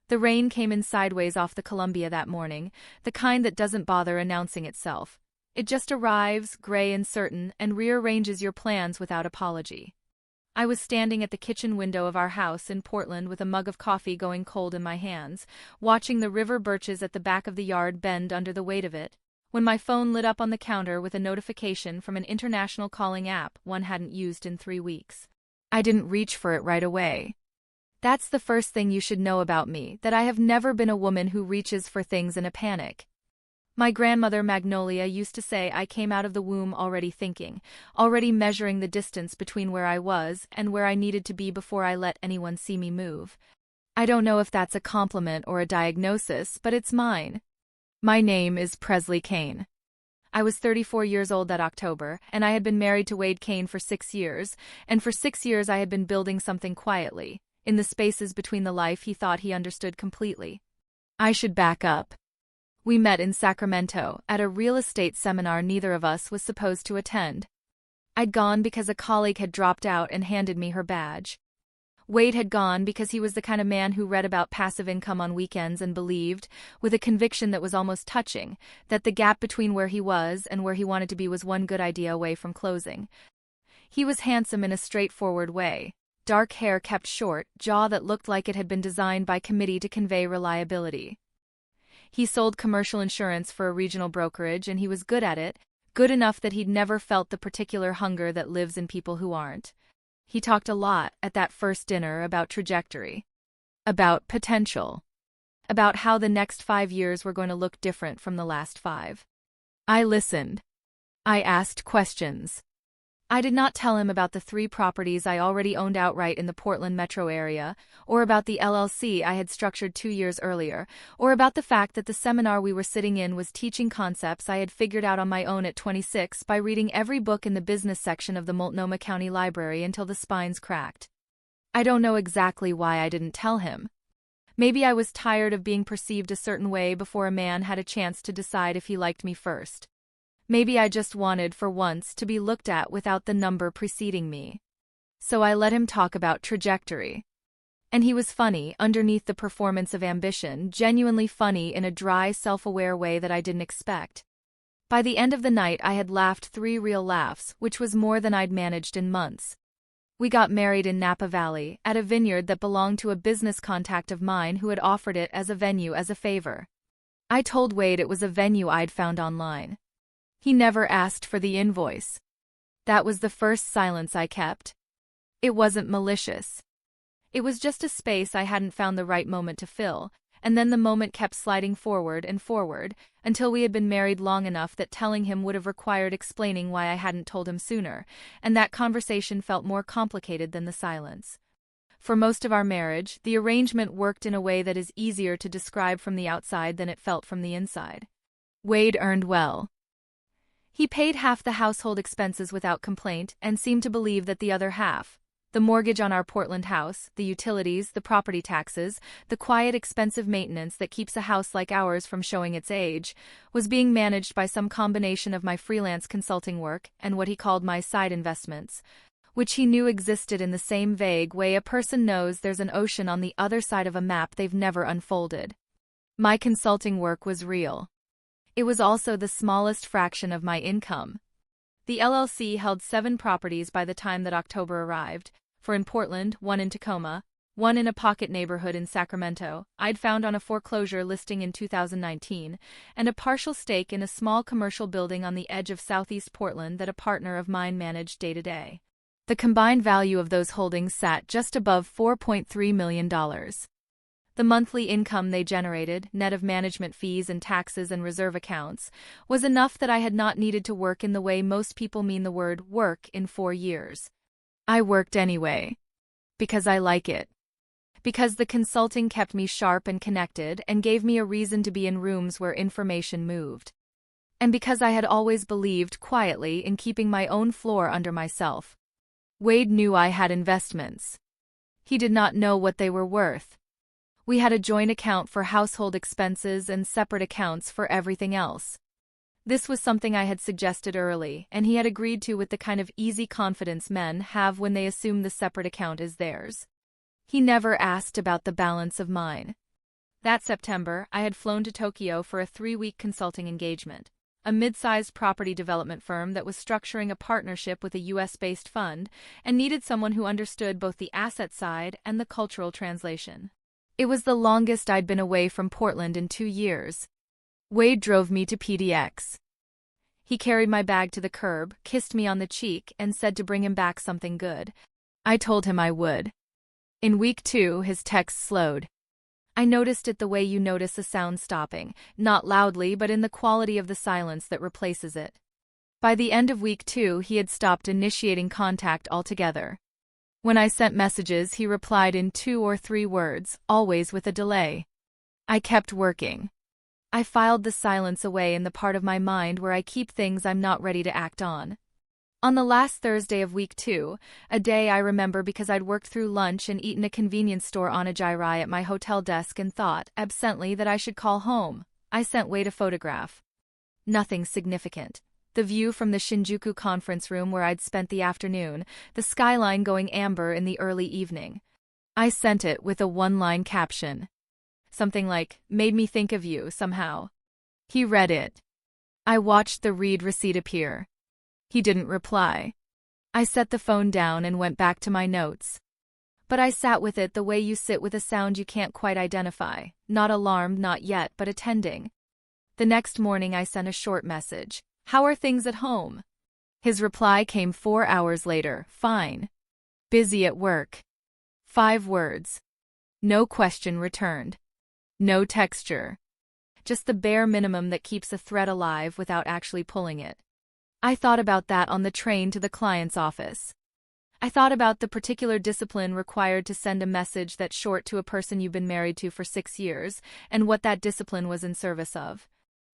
The rain came in sideways off the Columbia that morning, the kind that doesn't bother announcing itself. It just arrives, gray and certain, and rearranges your plans without apology. I was standing at the kitchen window of our house in Portland with a mug of coffee going cold in my hands, watching the river birches at the back of the yard bend under the weight of it, when my phone lit up on the counter with a notification from an international calling app one hadn't used in 3 weeks. I didn't reach for it right away. That's the first thing you should know about me, that I have never been a woman who reaches for things in a panic. My grandmother Magnolia used to say I came out of the womb already thinking, already measuring the distance between where I was and where I needed to be before I let anyone see me move. I don't know if that's a compliment or a diagnosis, but it's mine. My name is Presley Caine. I was 34 years old that October, and I had been married to Wade Caine for 6 years, and for 6 years I had been building something quietly, in the spaces between the life he thought he understood completely. I should back up. We met in Sacramento, at a real estate seminar neither of us was supposed to attend. I'd gone because a colleague had dropped out and handed me her badge. Wade had gone because he was the kind of man who read about passive income on weekends and believed, with a conviction that was almost touching, that the gap between where he was and where he wanted to be was one good idea away from closing. He was handsome in a straightforward way, dark hair kept short, jaw that looked like it had been designed by committee to convey reliability. He sold commercial insurance for a regional brokerage and he was good at it, good enough that he'd never felt the particular hunger that lives in people who aren't. He talked a lot at that first dinner about trajectory, about potential, about how the next 5 years were going to look different from the last 5. I listened. I asked questions. I did not tell him about the 3 properties I already owned outright in the Portland metro area, or about the LLC I had structured 2 years earlier, or about the fact that the seminar we were sitting in was teaching concepts I had figured out on my own at 26 by reading every book in the business section of the Multnomah County Library until the spines cracked. I don't know exactly why I didn't tell him. Maybe I was tired of being perceived a certain way before a man had a chance to decide if he liked me first. Maybe I just wanted, for once, to be looked at without the number preceding me. So I let him talk about trajectory. And he was funny, underneath the performance of ambition, genuinely funny in a dry, self-aware way that I didn't expect. By the end of the night I had laughed 3 real laughs, which was more than I'd managed in months. We got married in Napa Valley, at a vineyard that belonged to a business contact of mine who had offered it as a venue as a favor. I told Wade it was a venue I'd found online. He never asked for the invoice. That was the first silence I kept. It wasn't malicious. It was just a space I hadn't found the right moment to fill, and then the moment kept sliding forward and forward, until we had been married long enough that telling him would have required explaining why I hadn't told him sooner, and that conversation felt more complicated than the silence. For most of our marriage, the arrangement worked in a way that is easier to describe from the outside than it felt from the inside. Wade earned well. He paid half the household expenses without complaint and seemed to believe that the other half, the mortgage on our Portland house, the utilities, the property taxes, the quiet expensive maintenance that keeps a house like ours from showing its age, was being managed by some combination of my freelance consulting work and what he called my side investments, which he knew existed in the same vague way a person knows there's an ocean on the other side of a map they've never unfolded. My consulting work was real. It was also the smallest fraction of my income. The LLC held 7 properties by the time that October arrived, 4 in Portland, 1 in Tacoma, 1 in a pocket neighborhood in Sacramento I'd found on a foreclosure listing in 2019, and a partial stake in a small commercial building on the edge of southeast Portland that a partner of mine managed day-to-day. The combined value of those holdings sat just above $4.3 million. The monthly income they generated, net of management fees and taxes and reserve accounts, was enough that I had not needed to work in the way most people mean the word work in 4 years. I worked anyway. Because I like it. Because the consulting kept me sharp and connected and gave me a reason to be in rooms where information moved. And because I had always believed quietly in keeping my own floor under myself. Wade knew I had investments. He did not know what they were worth. We had a joint account for household expenses and separate accounts for everything else. This was something I had suggested early, and he had agreed to with the kind of easy confidence men have when they assume the separate account is theirs. He never asked about the balance of mine. That September, I had flown to Tokyo for a 3-week consulting engagement. A mid-sized property development firm that was structuring a partnership with a US-based fund and needed someone who understood both the asset side and the cultural translation. It was the longest I'd been away from Portland in 2 years. Wade drove me to PDX. He carried my bag to the curb, kissed me on the cheek, and said to bring him back something good. I told him I would. In week 2, his text slowed. I noticed it the way you notice a sound stopping, not loudly but in the quality of the silence that replaces it. By the end of week 2, he had stopped initiating contact altogether. When I sent messages, he replied in 2 or 3 words, always with a delay. I kept working. I filed the silence away in the part of my mind where I keep things I'm not ready to act on. On the last Thursday of week 2, a day I remember because I'd worked through lunch and eaten a convenience store onigiri at my hotel desk and thought, absently, that I should call home, I sent Wade a photograph. Nothing significant. The view from the Shinjuku conference room where I'd spent the afternoon, the skyline going amber in the early evening. I sent it with a 1-line caption. Something like, made me think of you, somehow. He read it. I watched the read receipt appear. He didn't reply. I set the phone down and went back to my notes. But I sat with it the way you sit with a sound you can't quite identify, not alarmed, not yet, but attending. The next morning I sent a short message. How are things at home? His reply came 4 hours later. Fine. Busy at work. 5 words. No question returned. No texture. Just the bare minimum that keeps a thread alive without actually pulling it. I thought about that on the train to the client's office. I thought about the particular discipline required to send a message that short to a person you've been married to for 6 years, and what that discipline was in service of.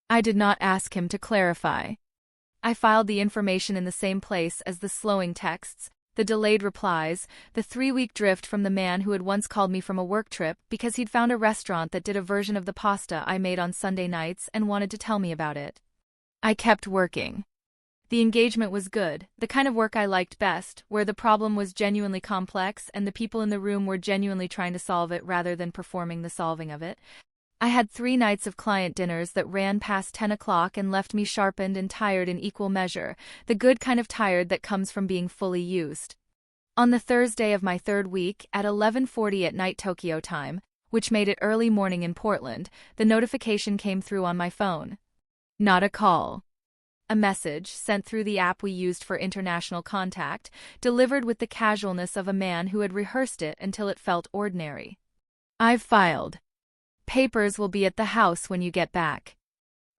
I did not ask him to clarify. I filed the information in the same place as the slowing texts, the delayed replies, the 3-week drift from the man who had once called me from a work trip because he'd found a restaurant that did a version of the pasta I made on Sunday nights and wanted to tell me about it. I kept working. The engagement was good, the kind of work I liked best, where the problem was genuinely complex and the people in the room were genuinely trying to solve it rather than performing the solving of it. I had 3 nights of client dinners that ran past 10 o'clock and left me sharpened and tired in equal measure, the good kind of tired that comes from being fully used. On the Thursday of my 3rd week, at 11:40 at night Tokyo time, which made it early morning in Portland, the notification came through on my phone. Not a call. A message, sent through the app we used for international contact, delivered with the casualness of a man who had rehearsed it until it felt ordinary. I've filed. Papers will be at the house when you get back.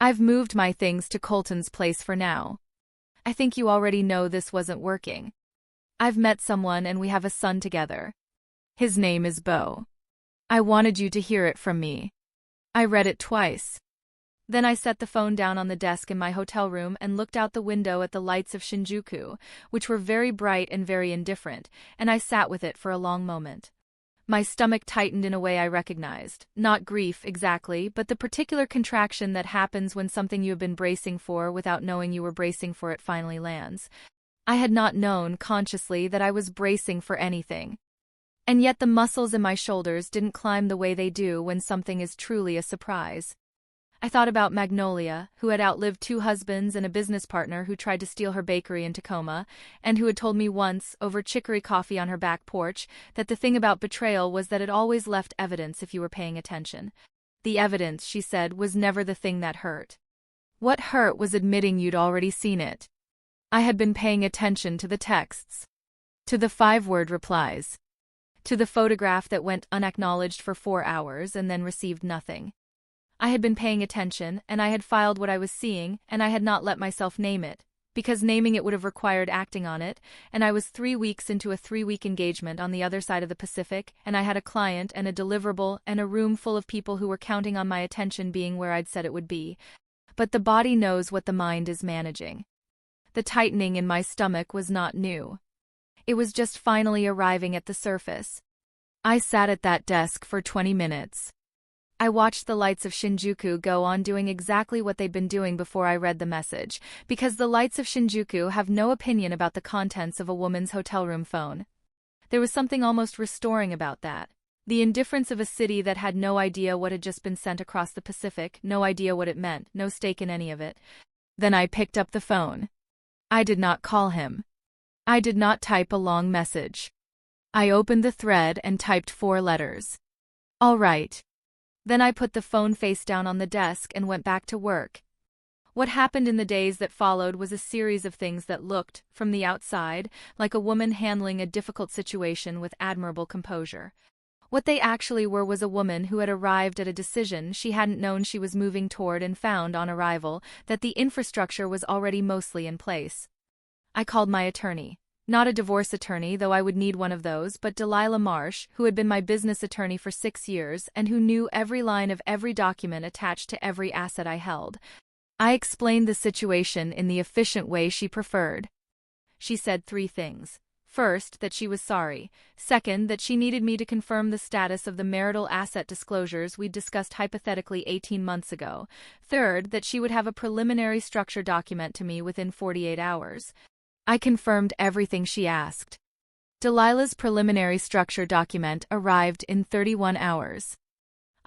I've moved my things to Colton's place for now. I think you already know this wasn't working. I've met someone and we have a son together. His name is Bo. I wanted you to hear it from me. I read it twice. Then I set the phone down on the desk in my hotel room and looked out the window at the lights of Shinjuku, which were very bright and very indifferent, and I sat with it for a long moment. My stomach tightened in a way I recognized, not grief exactly, but the particular contraction that happens when something you have been bracing for without knowing you were bracing for it finally lands. I had not known, consciously, that I was bracing for anything. And yet the muscles in my shoulders didn't climb the way they do when something is truly a surprise. I thought about Magnolia, who had outlived 2 husbands and a business partner who tried to steal her bakery in Tacoma, and who had told me once, over chicory coffee on her back porch, that the thing about betrayal was that it always left evidence if you were paying attention. The evidence, she said, was never the thing that hurt. What hurt was admitting you'd already seen it. I had been paying attention to the texts. To the 5-word replies. To the photograph that went unacknowledged for 4 hours and then received nothing. I had been paying attention, and I had filed what I was seeing, and I had not let myself name it, because naming it would have required acting on it, and I was 3 weeks into a 3-week engagement on the other side of the Pacific, and I had a client and a deliverable and a room full of people who were counting on my attention being where I'd said it would be. But the body knows what the mind is managing. The tightening in my stomach was not new. It was just finally arriving at the surface. I sat at that desk for 20 minutes. I watched the lights of Shinjuku go on doing exactly what they'd been doing before I read the message, because the lights of Shinjuku have no opinion about the contents of a woman's hotel room phone. There was something almost restoring about that. The indifference of a city that had no idea what had just been sent across the Pacific, no idea what it meant, no stake in any of it. Then I picked up the phone. I did not call him. I did not type a long message. I opened the thread and typed 4 letters. All right. Then I put the phone face down on the desk and went back to work. What happened in the days that followed was a series of things that looked, from the outside, like a woman handling a difficult situation with admirable composure. What they actually were was a woman who had arrived at a decision she hadn't known she was moving toward and found, on arrival, that the infrastructure was already mostly in place. I called my attorney. Not a divorce attorney, though I would need one of those, but Delilah Marsh, who had been my business attorney for 6 years and who knew every line of every document attached to every asset I held. I explained the situation in the efficient way she preferred. She said 3 things. First, that she was sorry. Second, that she needed me to confirm the status of the marital asset disclosures we'd discussed hypothetically 18 months ago. Third, that she would have a preliminary structure document to me within 48 hours. I confirmed everything she asked. Delilah's preliminary structure document arrived in 31 hours.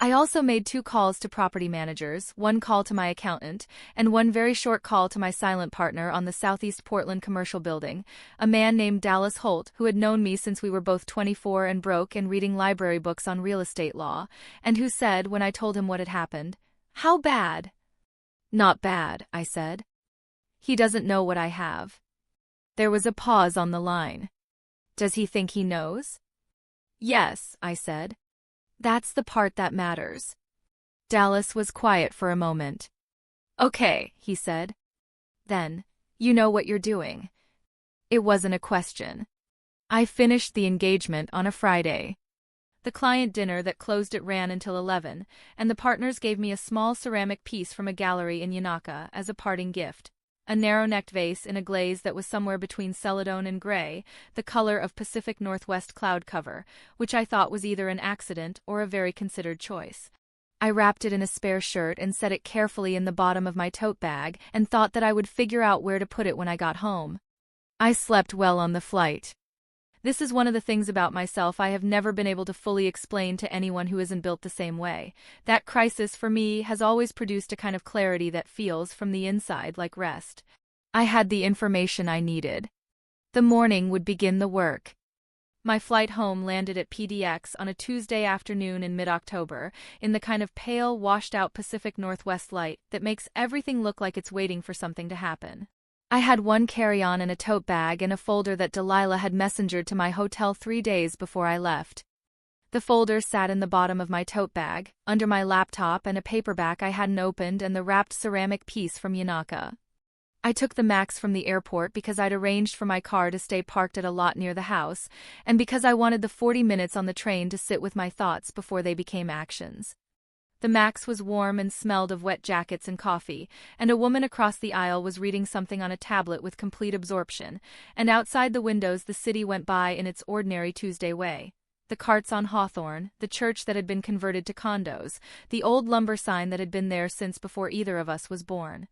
I also made 2 calls to property managers, 1 call to my accountant, and 1 very short call to my silent partner on the Southeast Portland commercial building, a man named Dallas Holt, who had known me since we were both 24 and broke and reading library books on real estate law, and who said, when I told him what had happened, "How bad?" "Not bad," I said. "He doesn't know what I have." There was a pause on the line. "Does he think he knows?" "Yes," I said. "That's the part that matters." Dallas was quiet for a moment. "Okay," he said. "Then, you know what you're doing." It wasn't a question. I finished the engagement on a Friday. The client dinner that closed it ran until 11, and the partners gave me a small ceramic piece from a gallery in Yanaka as a parting gift. A narrow-necked vase in a glaze that was somewhere between celadone and gray, the color of Pacific Northwest cloud cover, which I thought was either an accident or a very considered choice. I wrapped it in a spare shirt and set it carefully in the bottom of my tote bag and thought that I would figure out where to put it when I got home. I slept well on the flight. This is one of the things about myself I have never been able to fully explain to anyone who isn't built the same way. That crisis, for me, has always produced a kind of clarity that feels, from the inside, like rest. I had the information I needed. The morning would begin the work. My flight home landed at PDX on a Tuesday afternoon in mid-October, in the kind of pale, washed-out Pacific Northwest light that makes everything look like it's waiting for something to happen. I had 1 carry-on and a tote bag and a folder that Delilah had messengered to my hotel 3 days before I left. The folder sat in the bottom of my tote bag, under my laptop and a paperback I hadn't opened and the wrapped ceramic piece from Yanaka. I took the Max from the airport because I'd arranged for my car to stay parked at a lot near the house, and because I wanted the 40 minutes on the train to sit with my thoughts before they became actions. The Max was warm and smelled of wet jackets and coffee, and a woman across the aisle was reading something on a tablet with complete absorption, and outside the windows the city went by in its ordinary Tuesday way. The carts on Hawthorne, the church that had been converted to condos, the old lumber sign that had been there since before either of us was born.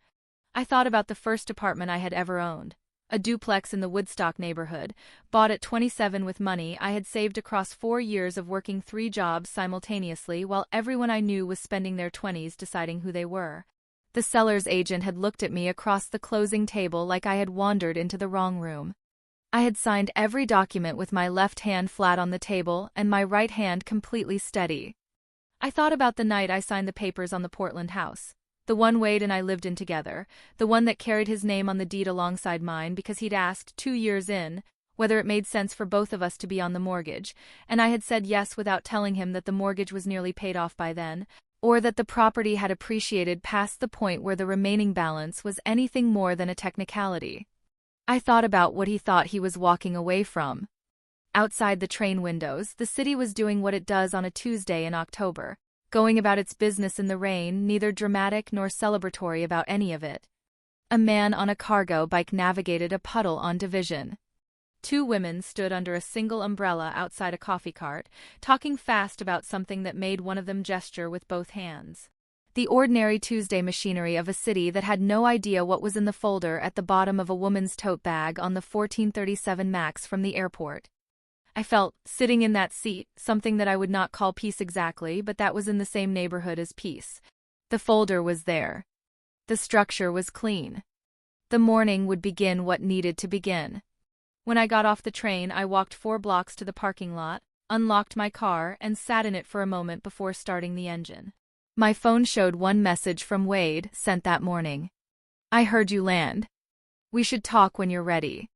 I thought about the first apartment I had ever owned. A duplex in the Woodstock neighborhood, bought at 27 with money I had saved across 4 years of working 3 jobs simultaneously while everyone I knew was spending their 20s deciding who they were. The seller's agent had looked at me across the closing table like I had wandered into the wrong room. I had signed every document with my left hand flat on the table and my right hand completely steady. I thought about the night I signed the papers on the Portland house. The one Wade and I lived in together, the one that carried his name on the deed alongside mine because he'd asked, 2 years in, whether it made sense for both of us to be on the mortgage, and I had said yes without telling him that the mortgage was nearly paid off by then, or that the property had appreciated past the point where the remaining balance was anything more than a technicality. I thought about what he thought he was walking away from. Outside the train windows, the city was doing what it does on a Tuesday in October. Going about its business in the rain, neither dramatic nor celebratory about any of it. A man on a cargo bike navigated a puddle on Division. 2 women stood under a single umbrella outside a coffee cart, talking fast about something that made one of them gesture with both hands. The ordinary Tuesday machinery of a city that had no idea what was in the folder at the bottom of a woman's tote bag on the 1437 Max from the airport. I felt, sitting in that seat, something that I would not call peace exactly, but that was in the same neighborhood as peace. The folder was there. The structure was clean. The morning would begin what needed to begin. When I got off the train, I walked 4 blocks to the parking lot, unlocked my car, and sat in it for a moment before starting the engine. My phone showed one message from Wade, sent that morning. I heard you land. We should talk when you're ready.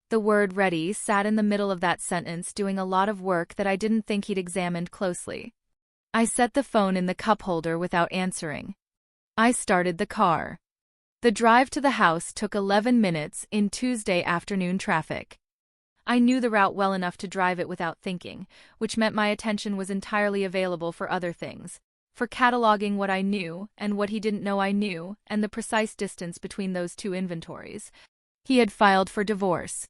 The word ready sat in the middle of that sentence, doing a lot of work that I didn't think he'd examined closely. I set the phone in the cup holder without answering. I started the car. The drive to the house took 11 minutes in Tuesday afternoon traffic. I knew the route well enough to drive it without thinking, which meant my attention was entirely available for other things, for cataloging what I knew and what he didn't know I knew, and the precise distance between those two inventories. He had filed for divorce.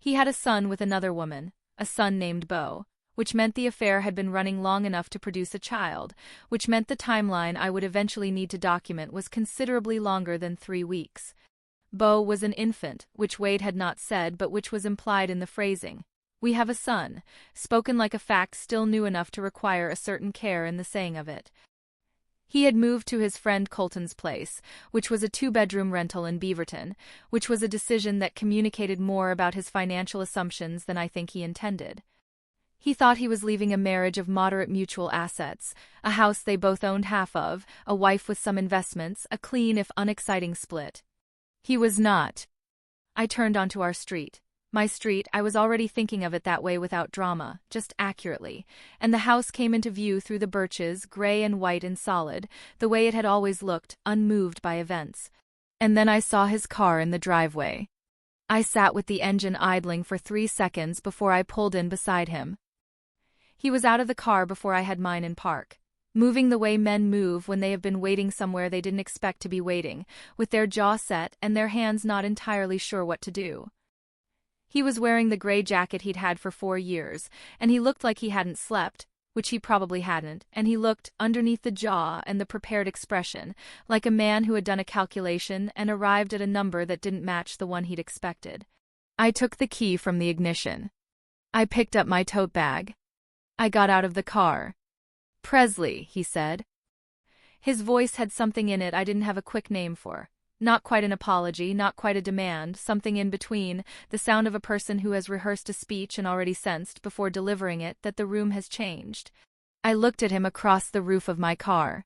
He had a son with another woman, a son named Beau, which meant the affair had been running long enough to produce a child, which meant the timeline I would eventually need to document was considerably longer than 3 weeks. Beau was an infant, which Wade had not said but which was implied in the phrasing. We have a son, spoken like a fact still new enough to require a certain care in the saying of it. He had moved to his friend Colton's place, which was a 2-bedroom rental in Beaverton, which was a decision that communicated more about his financial assumptions than I think he intended. He thought he was leaving a marriage of moderate mutual assets, a house they both owned half of, a wife with some investments, a clean if unexciting split. He was not. I turned onto our street. My street, I was already thinking of it that way without drama, just accurately, and the house came into view through the birches, gray and white and solid, the way it had always looked, unmoved by events. And then I saw his car in the driveway. I sat with the engine idling for 3 seconds before I pulled in beside him. He was out of the car before I had mine in park, moving the way men move when they have been waiting somewhere they didn't expect to be waiting, with their jaw set and their hands not entirely sure what to do. He was wearing the gray jacket he'd had for 4 years, and he looked like he hadn't slept, which he probably hadn't, and he looked, underneath the jaw and the prepared expression, like a man who had done a calculation and arrived at a number that didn't match the one he'd expected. I took the key from the ignition. I picked up my tote bag. I got out of the car. "Presley," he said. His voice had something in it I didn't have a quick name for. Not quite an apology, not quite a demand, something in between, the sound of a person who has rehearsed a speech and already sensed, before delivering it, that the room has changed. I looked at him across the roof of my car.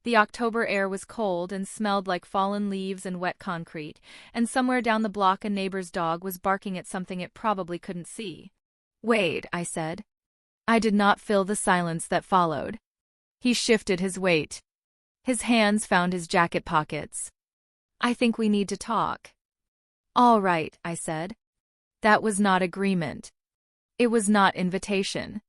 The October air was cold and smelled like fallen leaves and wet concrete, and somewhere down the block a neighbor's dog was barking at something it probably couldn't see. "Wade," I said. I did not fill the silence that followed. He shifted his weight. His hands found his jacket pockets. "I think we need to talk." "All right," I said. That was not agreement. It was not invitation.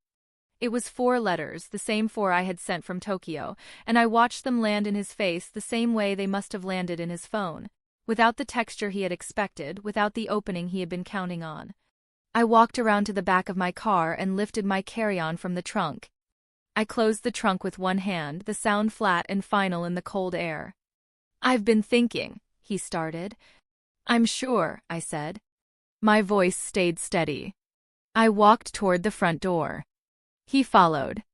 It was 4 letters, the same 4 I had sent from Tokyo, and I watched them land in his face the same way they must have landed in his phone, without the texture he had expected, without the opening he had been counting on. I walked around to the back of my car and lifted my carry-on from the trunk. I closed the trunk with one hand, the sound flat and final in the cold air. "I've been thinking," he started. "I'm sure," I said. My voice stayed steady. I walked toward the front door. He followed.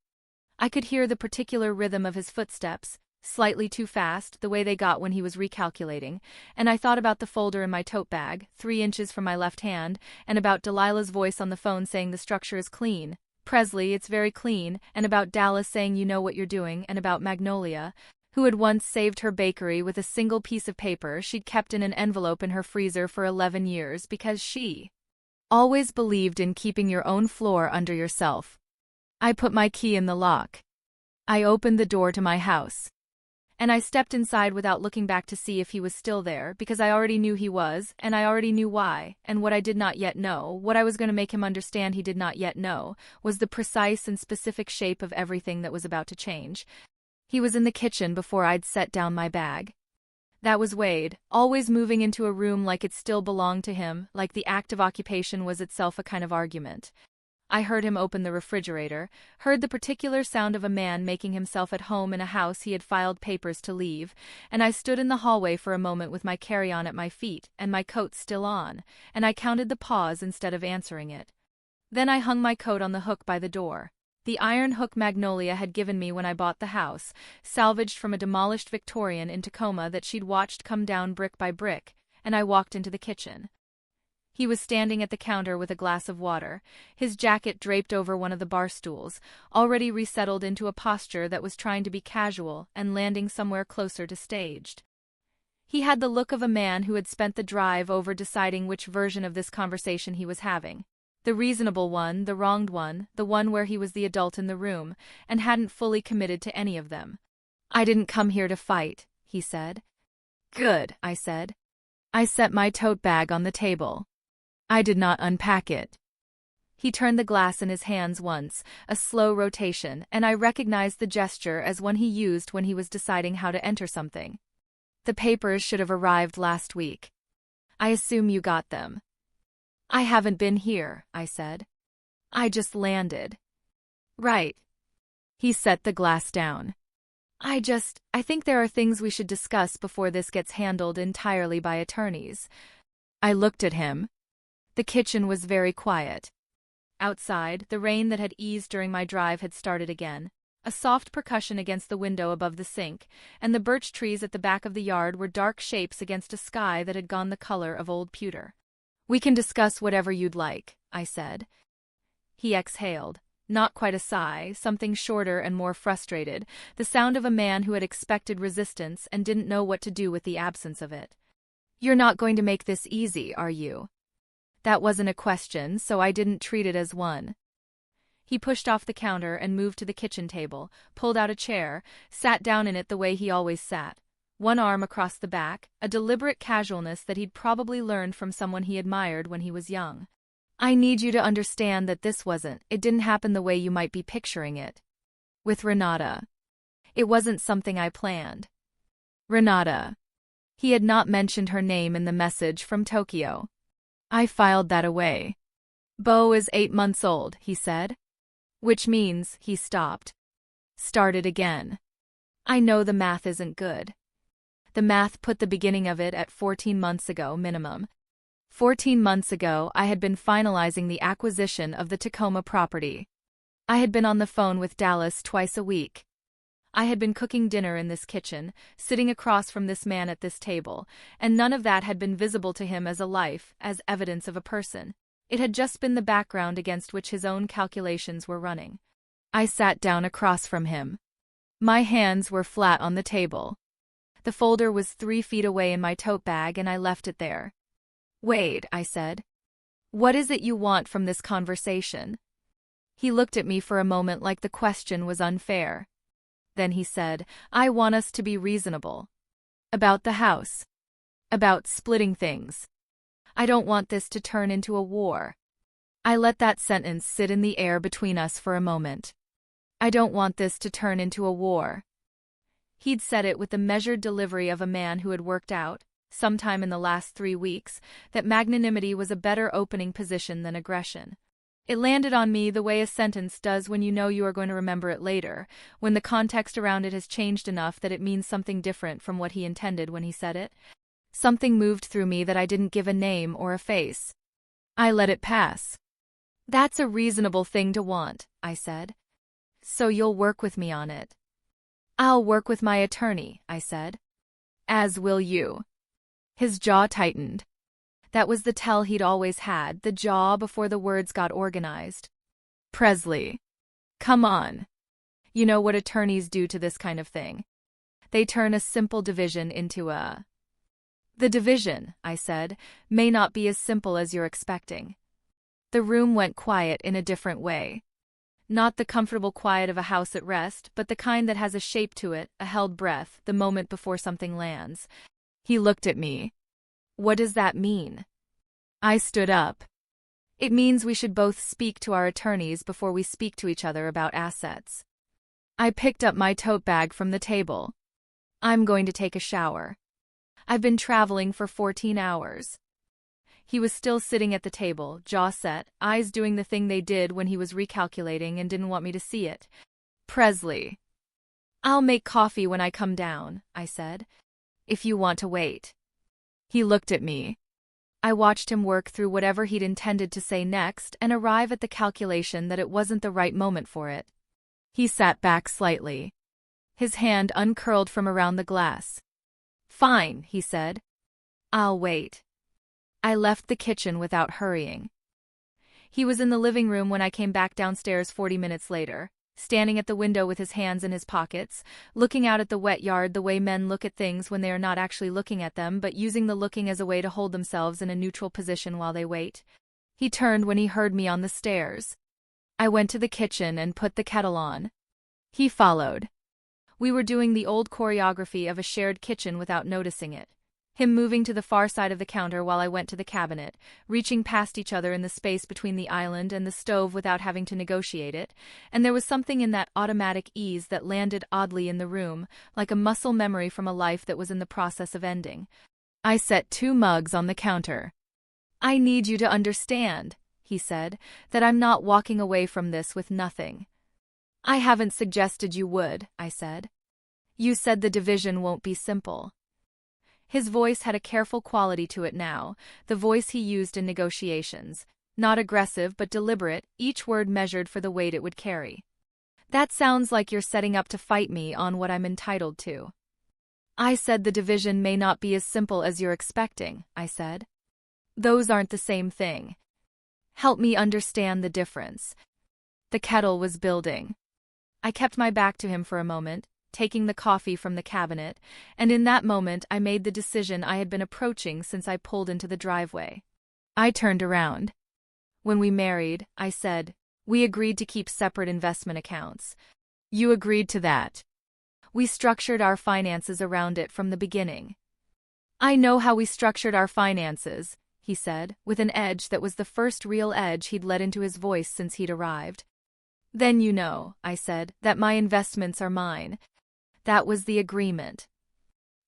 I could hear the particular rhythm of his footsteps, slightly too fast, the way they got when he was recalculating, and I thought about the folder in my tote bag, 3 inches from my left hand, and about Delilah's voice on the phone saying the structure is clean, Presley, it's very clean, and about Dallas saying you know what you're doing, and about Magnolia, who had once saved her bakery with a single piece of paper she'd kept in an envelope in her freezer for 11 years because she always believed in keeping your own floor under yourself. I put my key in the lock. I opened the door to my house. And I stepped inside without looking back to see if he was still there, because I already knew he was, and I already knew why, and what I did not yet know, what I was going to make him understand he did not yet know, was the precise and specific shape of everything that was about to change. He was in the kitchen before I'd set down my bag. That was Wade, always moving into a room like it still belonged to him, like the act of occupation was itself a kind of argument. I heard him open the refrigerator, heard the particular sound of a man making himself at home in a house he had filed papers to leave, and I stood in the hallway for a moment with my carry-on at my feet and my coat still on, and I counted the pause instead of answering it. Then I hung my coat on the hook by the door. The iron hook Magnolia had given me when I bought the house, salvaged from a demolished Victorian in Tacoma that she'd watched come down brick by brick, and I walked into the kitchen. He was standing at the counter with a glass of water, his jacket draped over one of the bar stools, already resettled into a posture that was trying to be casual and landing somewhere closer to staged. He had the look of a man who had spent the drive over deciding which version of this conversation he was having. The reasonable one, the wronged one, the one where he was the adult in the room, and hadn't fully committed to any of them. "I didn't come here to fight," he said. "Good," I said. I set my tote bag on the table. I did not unpack it. He turned the glass in his hands once, a slow rotation, and I recognized the gesture as one he used when he was deciding how to enter something. "The papers should have arrived last week. I assume you got them." "I haven't been here," I said. "I just landed." "Right." He set the glass down. I think there are things we should discuss before this gets handled entirely by attorneys." I looked at him. The kitchen was very quiet. Outside, the rain that had eased during my drive had started again. A soft percussion against the window above the sink, and the birch trees at the back of the yard were dark shapes against a sky that had gone the color of old pewter. "We can discuss whatever you'd like," I said. He exhaled. Not quite a sigh, something shorter and more frustrated, the sound of a man who had expected resistance and didn't know what to do with the absence of it. "You're not going to make this easy, are you?" That wasn't a question, so I didn't treat it as one. He pushed off the counter and moved to the kitchen table, pulled out a chair, sat down in it the way he always sat. One arm across the back, a deliberate casualness that he'd probably learned from someone he admired when he was young. "I need you to understand that it didn't happen the way you might be picturing it. With Renata. It wasn't something I planned." Renata. He had not mentioned her name in the message from Tokyo. I filed that away. "Beau is 8 months old," he said. "Which means," he stopped. Started again. "I know the math isn't good. The math put the beginning of it at 14 months ago minimum. 14 months ago I had been finalizing the acquisition of the Tacoma property. I had been on the phone with Dallas twice a week. I had been cooking dinner in this kitchen, sitting across from this man at this table, and none of that had been visible to him as a life, as evidence of a person. It had just been the background against which his own calculations were running. I sat down across from him. My hands were flat on the table. The folder was 3 feet away in my tote bag and I left it there. "Wade," I said. "What is it you want from this conversation?" He looked at me for a moment like the question was unfair. Then he said, "I want us to be reasonable. About the house. About splitting things. I don't want this to turn into a war." I let that sentence sit in the air between us for a moment. "I don't want this to turn into a war." He'd said it with the measured delivery of a man who had worked out, sometime in the last 3 weeks, that magnanimity was a better opening position than aggression. It landed on me the way a sentence does when you know you are going to remember it later, when the context around it has changed enough that it means something different from what he intended when he said it. Something moved through me that I didn't give a name or a face. I let it pass. "That's a reasonable thing to want," I said. "So you'll work with me on it?" "I'll work with my attorney," I said. "As will you." His jaw tightened. That was the tell he'd always had, the jaw before the words got organized. "Presley. Come on. You know what attorneys do to this kind of thing. They turn a simple division into a..." "The division," I said, "may not be as simple as you're expecting." The room went quiet in a different way. Not the comfortable quiet of a house at rest, but the kind that has a shape to it, a held breath, the moment before something lands. He looked at me. "What does that mean?" I stood up. "It means we should both speak to our attorneys before we speak to each other about assets." I picked up my tote bag from the table. "I'm going to take a shower. I've been traveling for 14 hours. He was still sitting at the table, jaw set, eyes doing the thing they did when he was recalculating and didn't want me to see it. "Presley. I'll make coffee when I come down," I said. "If you want to wait." He looked at me. I watched him work through whatever he'd intended to say next and arrive at the calculation that it wasn't the right moment for it. He sat back slightly. His hand uncurled from around the glass. "Fine," he said. "I'll wait." I left the kitchen without hurrying. He was in the living room when I came back downstairs 40 minutes later, standing at the window with his hands in his pockets, looking out at the wet yard the way men look at things when they are not actually looking at them but using the looking as a way to hold themselves in a neutral position while they wait. He turned when he heard me on the stairs. I went to the kitchen and put the kettle on. He followed. We were doing the old choreography of a shared kitchen without noticing it. Him moving to the far side of the counter while I went to the cabinet, reaching past each other in the space between the island and the stove without having to negotiate it, and there was something in that automatic ease that landed oddly in the room, like a muscle memory from a life that was in the process of ending. I set 2 mugs on the counter. "I need you to understand," he said, "that I'm not walking away from this with nothing." "I haven't suggested you would," I said. "You said the division won't be simple." His voice had a careful quality to it now, the voice he used in negotiations, not aggressive but deliberate, each word measured for the weight it would carry. "That sounds like you're setting up to fight me on what I'm entitled to." "I said the division may not be as simple as you're expecting," I said. "Those aren't the same thing. Help me understand the difference." The kettle was building. I kept my back to him for a moment, taking the coffee from the cabinet, and in that moment I made the decision I had been approaching since I pulled into the driveway. I turned around. "When we married," I said, "we agreed to keep separate investment accounts. You agreed to that. We structured our finances around it from the beginning." "I know how we structured our finances," he said, with an edge that was the first real edge he'd let into his voice since he'd arrived. "Then you know," I said, "that my investments are mine. That was the agreement."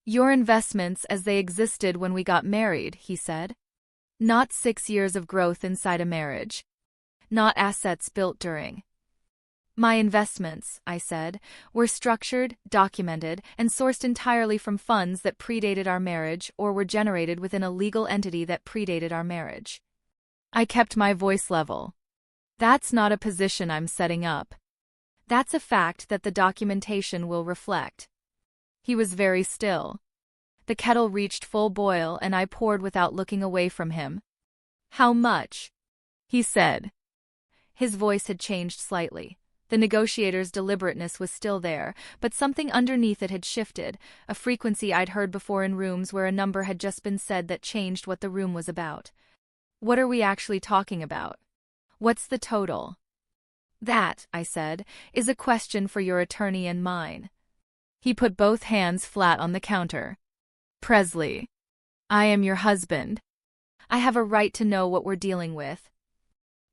"Your investments as they existed when we got married," he said. "Not 6 years of growth inside a marriage. Not assets built during." "My investments," I said, "were structured, documented, and sourced entirely from funds that predated our marriage or were generated within a legal entity that predated our marriage." I kept my voice level. "That's not a position I'm setting up. That's a fact that the documentation will reflect." He was very still. The kettle reached full boil and I poured without looking away from him. "How much?" he said. His voice had changed slightly. The negotiator's deliberateness was still there, but something underneath it had shifted, a frequency I'd heard before in rooms where a number had just been said that changed what the room was about. "What are we actually talking about? What's the total?" "That," I said, "is a question for your attorney and mine." He put both hands flat on the counter. "Presley, I am your husband. I have a right to know what we're dealing with."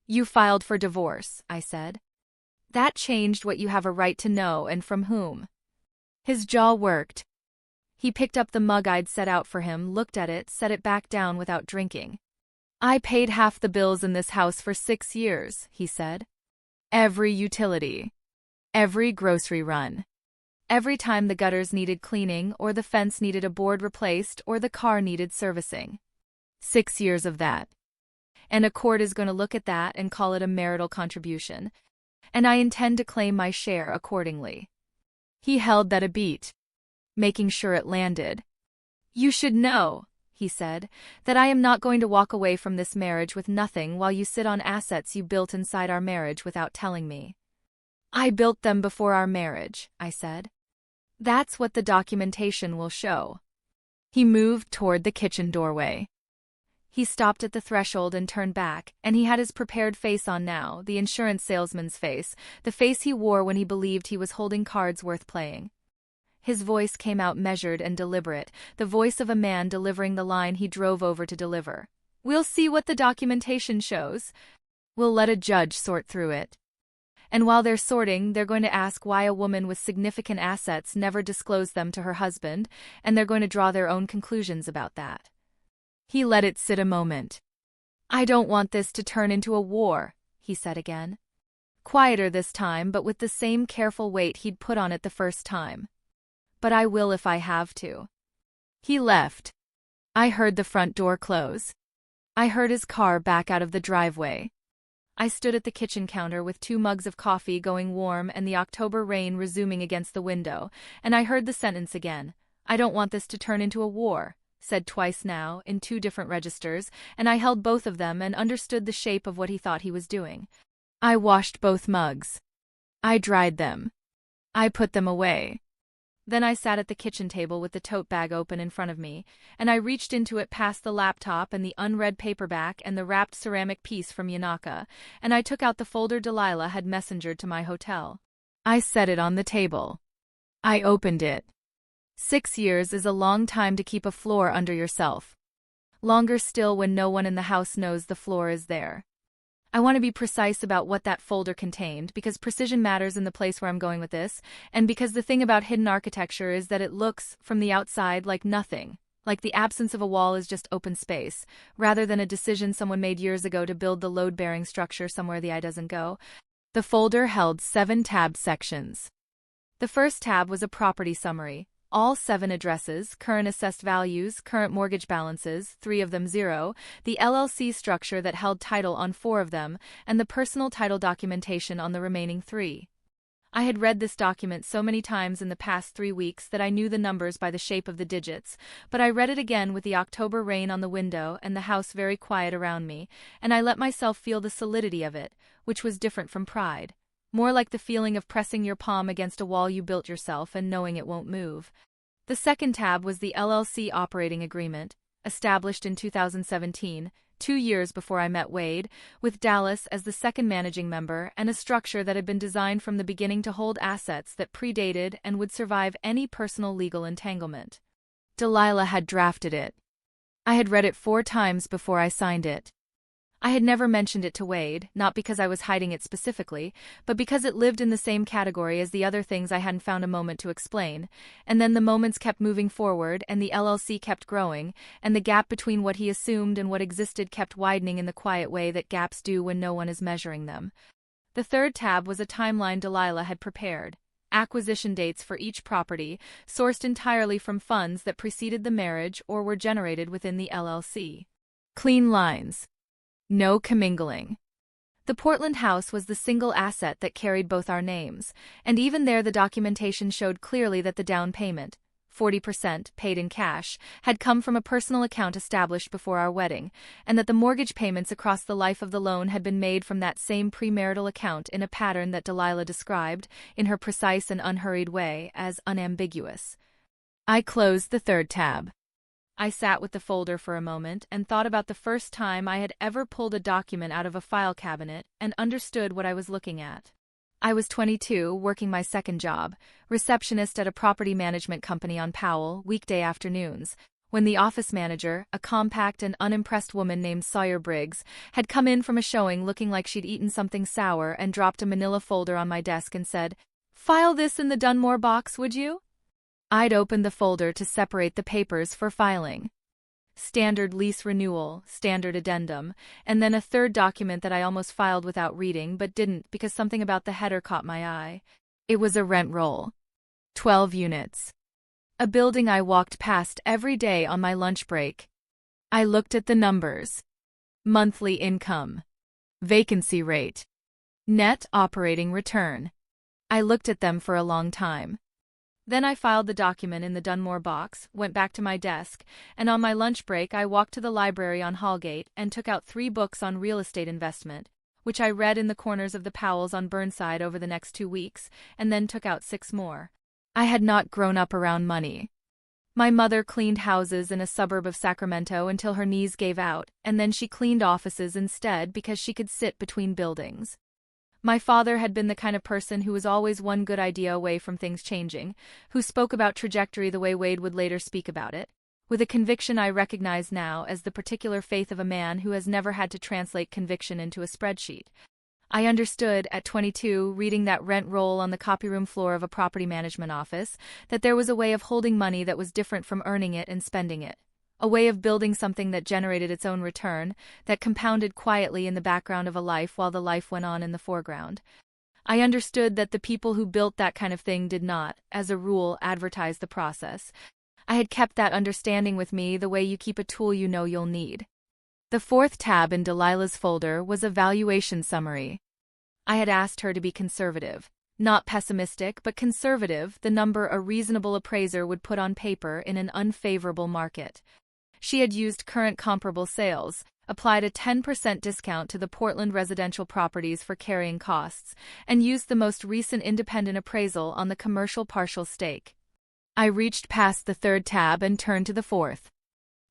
"You filed for divorce," I said. "That changed what you have a right to know and from whom." His jaw worked. He picked up the mug I'd set out for him, looked at it, set it back down without drinking. "I paid half the bills in this house for 6 years," he said. "Every utility. Every grocery run. Every time the gutters needed cleaning or the fence needed a board replaced or the car needed servicing. 6 years of that. And a court is going to look at that and call it a marital contribution. And I intend to claim my share accordingly." He held that a beat, making sure it landed. "You should know," he said, "that I am not going to walk away from this marriage with nothing while you sit on assets you built inside our marriage without telling me." "I built them before our marriage," I said. "That's what the documentation will show." He moved toward the kitchen doorway. He stopped at the threshold and turned back, and he had his prepared face on now, the insurance salesman's face, the face he wore when he believed he was holding cards worth playing. His voice came out measured and deliberate, the voice of a man delivering the line he drove over to deliver. "We'll see what the documentation shows. We'll let a judge sort through it. And while they're sorting, they're going to ask why a woman with significant assets never disclosed them to her husband, and they're going to draw their own conclusions about that." He let it sit a moment. "I don't want this to turn into a war," he said again. Quieter this time, but with the same careful weight he'd put on it the first time. "But I will if I have to." He left. I heard the front door close. I heard his car back out of the driveway. I stood at the kitchen counter with 2 mugs of coffee going warm and the October rain resuming against the window, and I heard the sentence again. "I don't want this to turn into a war," said twice now, in 2 different registers, and I held both of them and understood the shape of what he thought he was doing. I washed both mugs. I dried them. I put them away. Then I sat at the kitchen table with the tote bag open in front of me, and I reached into it past the laptop and the unread paperback and the wrapped ceramic piece from Yanaka, and I took out the folder Delilah had messengered to my hotel. I set it on the table. I opened it. 6 years is a long time to keep a floor under yourself. Longer still when no one in the house knows the floor is there. I want to be precise about what that folder contained because precision matters in the place where I'm going with this, and because the thing about hidden architecture is that it looks, from the outside, like nothing, like the absence of a wall is just open space, rather than a decision someone made years ago to build the load-bearing structure somewhere the eye doesn't go. The folder held 7 tabbed sections. The first tab was a property summary. All 7 addresses, current assessed values, current mortgage balances, 3 of them 0, the LLC structure that held title on 4 of them, and the personal title documentation on the remaining 3. I had read this document so many times in the past 3 weeks that I knew the numbers by the shape of the digits, but I read it again with the October rain on the window and the house very quiet around me, and I let myself feel the solidity of it, which was different from pride. More like the feeling of pressing your palm against a wall you built yourself and knowing it won't move. The second tab was the LLC operating agreement, established in 2017, 2 years before I met Wade, with Dallas as the second managing member and a structure that had been designed from the beginning to hold assets that predated and would survive any personal legal entanglement. Delilah had drafted it. I had read it 4 times before I signed it. I had never mentioned it to Wade, not because I was hiding it specifically, but because it lived in the same category as the other things I hadn't found a moment to explain, and then the moments kept moving forward and the LLC kept growing, and the gap between what he assumed and what existed kept widening in the quiet way that gaps do when no one is measuring them. The third tab was a timeline Delilah had prepared. Acquisition dates for each property, sourced entirely from funds that preceded the marriage or were generated within the LLC. Clean lines. No commingling. The Portland house was the single asset that carried both our names, and even there the documentation showed clearly that the down payment, 40% paid in cash, had come from a personal account established before our wedding, and that the mortgage payments across the life of the loan had been made from that same premarital account in a pattern that Delilah described, in her precise and unhurried way, as unambiguous. I closed the third tab. I sat with the folder for a moment and thought about the first time I had ever pulled a document out of a file cabinet and understood what I was looking at. I was 22, working my second job, receptionist at a property management company on Powell, weekday afternoons, when the office manager, a compact and unimpressed woman named Sawyer Briggs, had come in from a showing looking like she'd eaten something sour and dropped a manila folder on my desk and said, "File this in the Dunmore box, would you?" I'd opened the folder to separate the papers for filing. Standard lease renewal, standard addendum, and then a third document that I almost filed without reading but didn't because something about the header caught my eye. It was a rent roll. 12 units. A building I walked past every day on my lunch break. I looked at the numbers. Monthly income. Vacancy rate. Net operating return. I looked at them for a long time. Then I filed the document in the Dunmore box, went back to my desk, and on my lunch break I walked to the library on Hallgate and took out 3 books on real estate investment, which I read in the corners of the Powells on Burnside over the next 2 weeks, and then took out 6 more. I had not grown up around money. My mother cleaned houses in a suburb of Sacramento until her knees gave out, and then she cleaned offices instead because she could sit between buildings. My father had been the kind of person who was always one good idea away from things changing, who spoke about trajectory the way Wade would later speak about it, with a conviction I recognize now as the particular faith of a man who has never had to translate conviction into a spreadsheet. I understood, at 22, reading that rent roll on the copyroom floor of a property management office, that there was a way of holding money that was different from earning it and spending it. A way of building something that generated its own return, that compounded quietly in the background of a life while the life went on in the foreground. I understood that the people who built that kind of thing did not, as a rule, advertise the process. I had kept that understanding with me the way you keep a tool you know you'll need. The fourth tab in Delilah's folder was a valuation summary. I had asked her to be conservative. Not pessimistic, but conservative, the number a reasonable appraiser would put on paper in an unfavorable market. She had used current comparable sales, applied a 10% discount to the Portland residential properties for carrying costs, and used the most recent independent appraisal on the commercial partial stake. I reached past the third tab and turned to the fourth.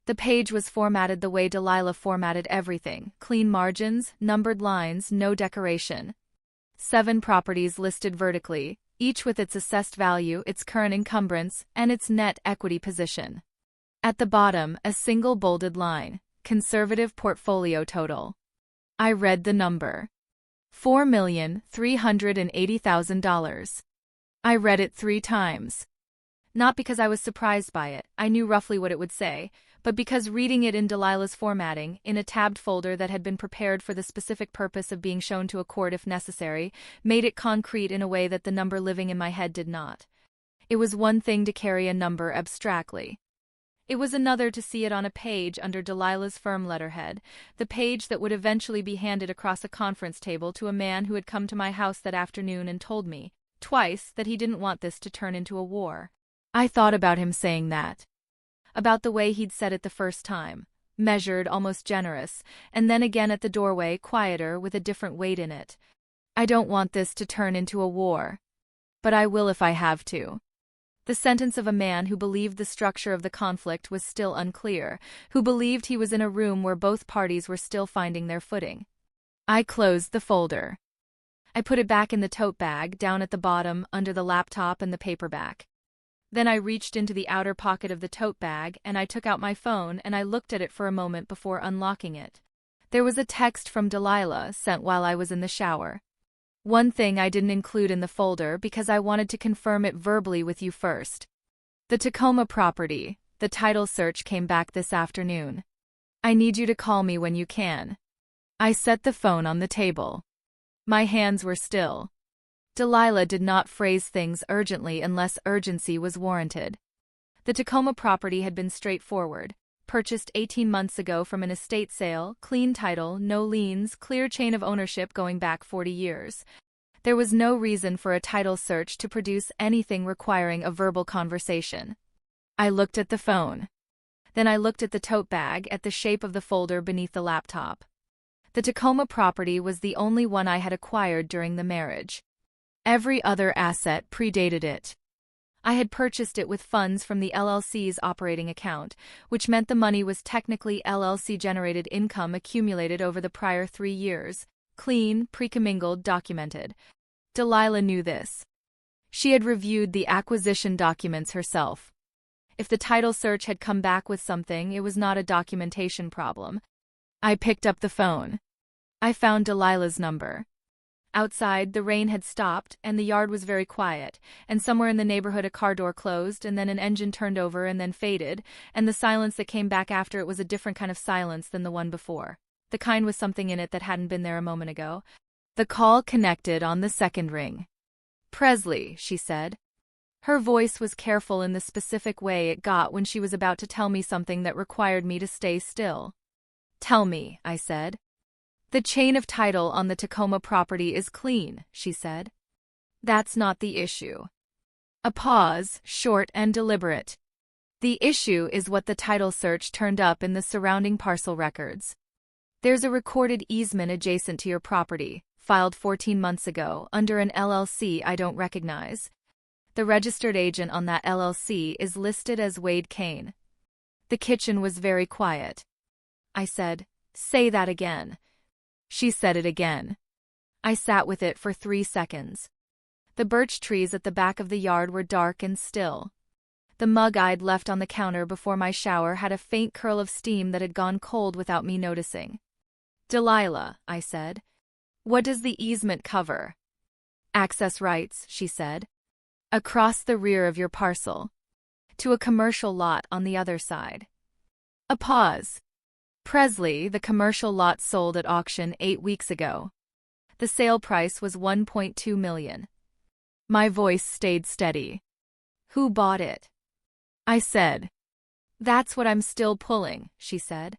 The page was formatted the way Delilah formatted everything: clean margins, numbered lines, no decoration. 7 properties listed vertically, each with its assessed value, its current encumbrance, and its net equity position. At the bottom, a single bolded line: conservative portfolio total. I read the number. $4,380,000. I read it 3 times. Not because I was surprised by it, I knew roughly what it would say, but because reading it in Delilah's formatting, in a tabbed folder that had been prepared for the specific purpose of being shown to a court if necessary, made it concrete in a way that the number living in my head did not. It was one thing to carry a number abstractly. It was another to see it on a page under Delilah's firm letterhead, the page that would eventually be handed across a conference table to a man who had come to my house that afternoon and told me, twice, that he didn't want this to turn into a war. I thought about him saying that. About the way he'd said it the first time, measured, almost generous, and then again at the doorway, quieter, with a different weight in it. I don't want this to turn into a war. But I will if I have to. The sentence of a man who believed the structure of the conflict was still unclear, who believed he was in a room where both parties were still finding their footing. I closed the folder. I put it back in the tote bag, down at the bottom, under the laptop and the paperback. Then I reached into the outer pocket of the tote bag and I took out my phone and I looked at it for a moment before unlocking it. There was a text from Delilah sent while I was in the shower. One thing I didn't include in the folder because I wanted to confirm it verbally with you first. The Tacoma property, the title search came back this afternoon. I need you to call me when you can. I set the phone on the table. My hands were still. Delilah did not phrase things urgently unless urgency was warranted. The Tacoma property had been straightforward, purchased 18 months ago from an estate sale, clean title, no liens, clear chain of ownership going back 40 years. There was no reason for a title search to produce anything requiring a verbal conversation. I looked at the phone. Then I looked at the tote bag, at the shape of the folder beneath the laptop. The Tacoma property was the only one I had acquired during the marriage. Every other asset predated it. I had purchased it with funds from the LLC's operating account, which meant the money was technically LLC-generated income accumulated over the prior 3 years, clean, pre-commingled, documented. Delilah knew this. She had reviewed the acquisition documents herself. If the title search had come back with something, it was not a documentation problem. I picked up the phone. I found Delilah's number. Outside, the rain had stopped, and the yard was very quiet, and somewhere in the neighborhood a car door closed, and then an engine turned over and then faded, and the silence that came back after it was a different kind of silence than the one before. The kind with something in it that hadn't been there a moment ago. The call connected on the second ring. "Presley," she said. Her voice was careful in the specific way it got when she was about to tell me something that required me to stay still. "Tell me," I said. "The chain of title on the Tacoma property is clean," she said. "That's not the issue." A pause, short and deliberate. "The issue is what the title search turned up in the surrounding parcel records. There's a recorded easement adjacent to your property, filed 14 months ago, under an LLC I don't recognize. The registered agent on that LLC is listed as Wade Caine." The kitchen was very quiet. I said, "Say that again." She said it again. I sat with it for 3 seconds. The birch trees at the back of the yard were dark and still. The mug I'd left on the counter before my shower had a faint curl of steam that had gone cold without me noticing. "Delilah," I said, "what does the easement cover?" "Access rights," she said. "Across the rear of your parcel. To a commercial lot on the other side." A pause. "Presley, the commercial lot sold at auction 8 weeks ago. The sale price was $1.2 million. My voice stayed steady. "Who bought it?" I said. "That's what I'm still pulling," she said.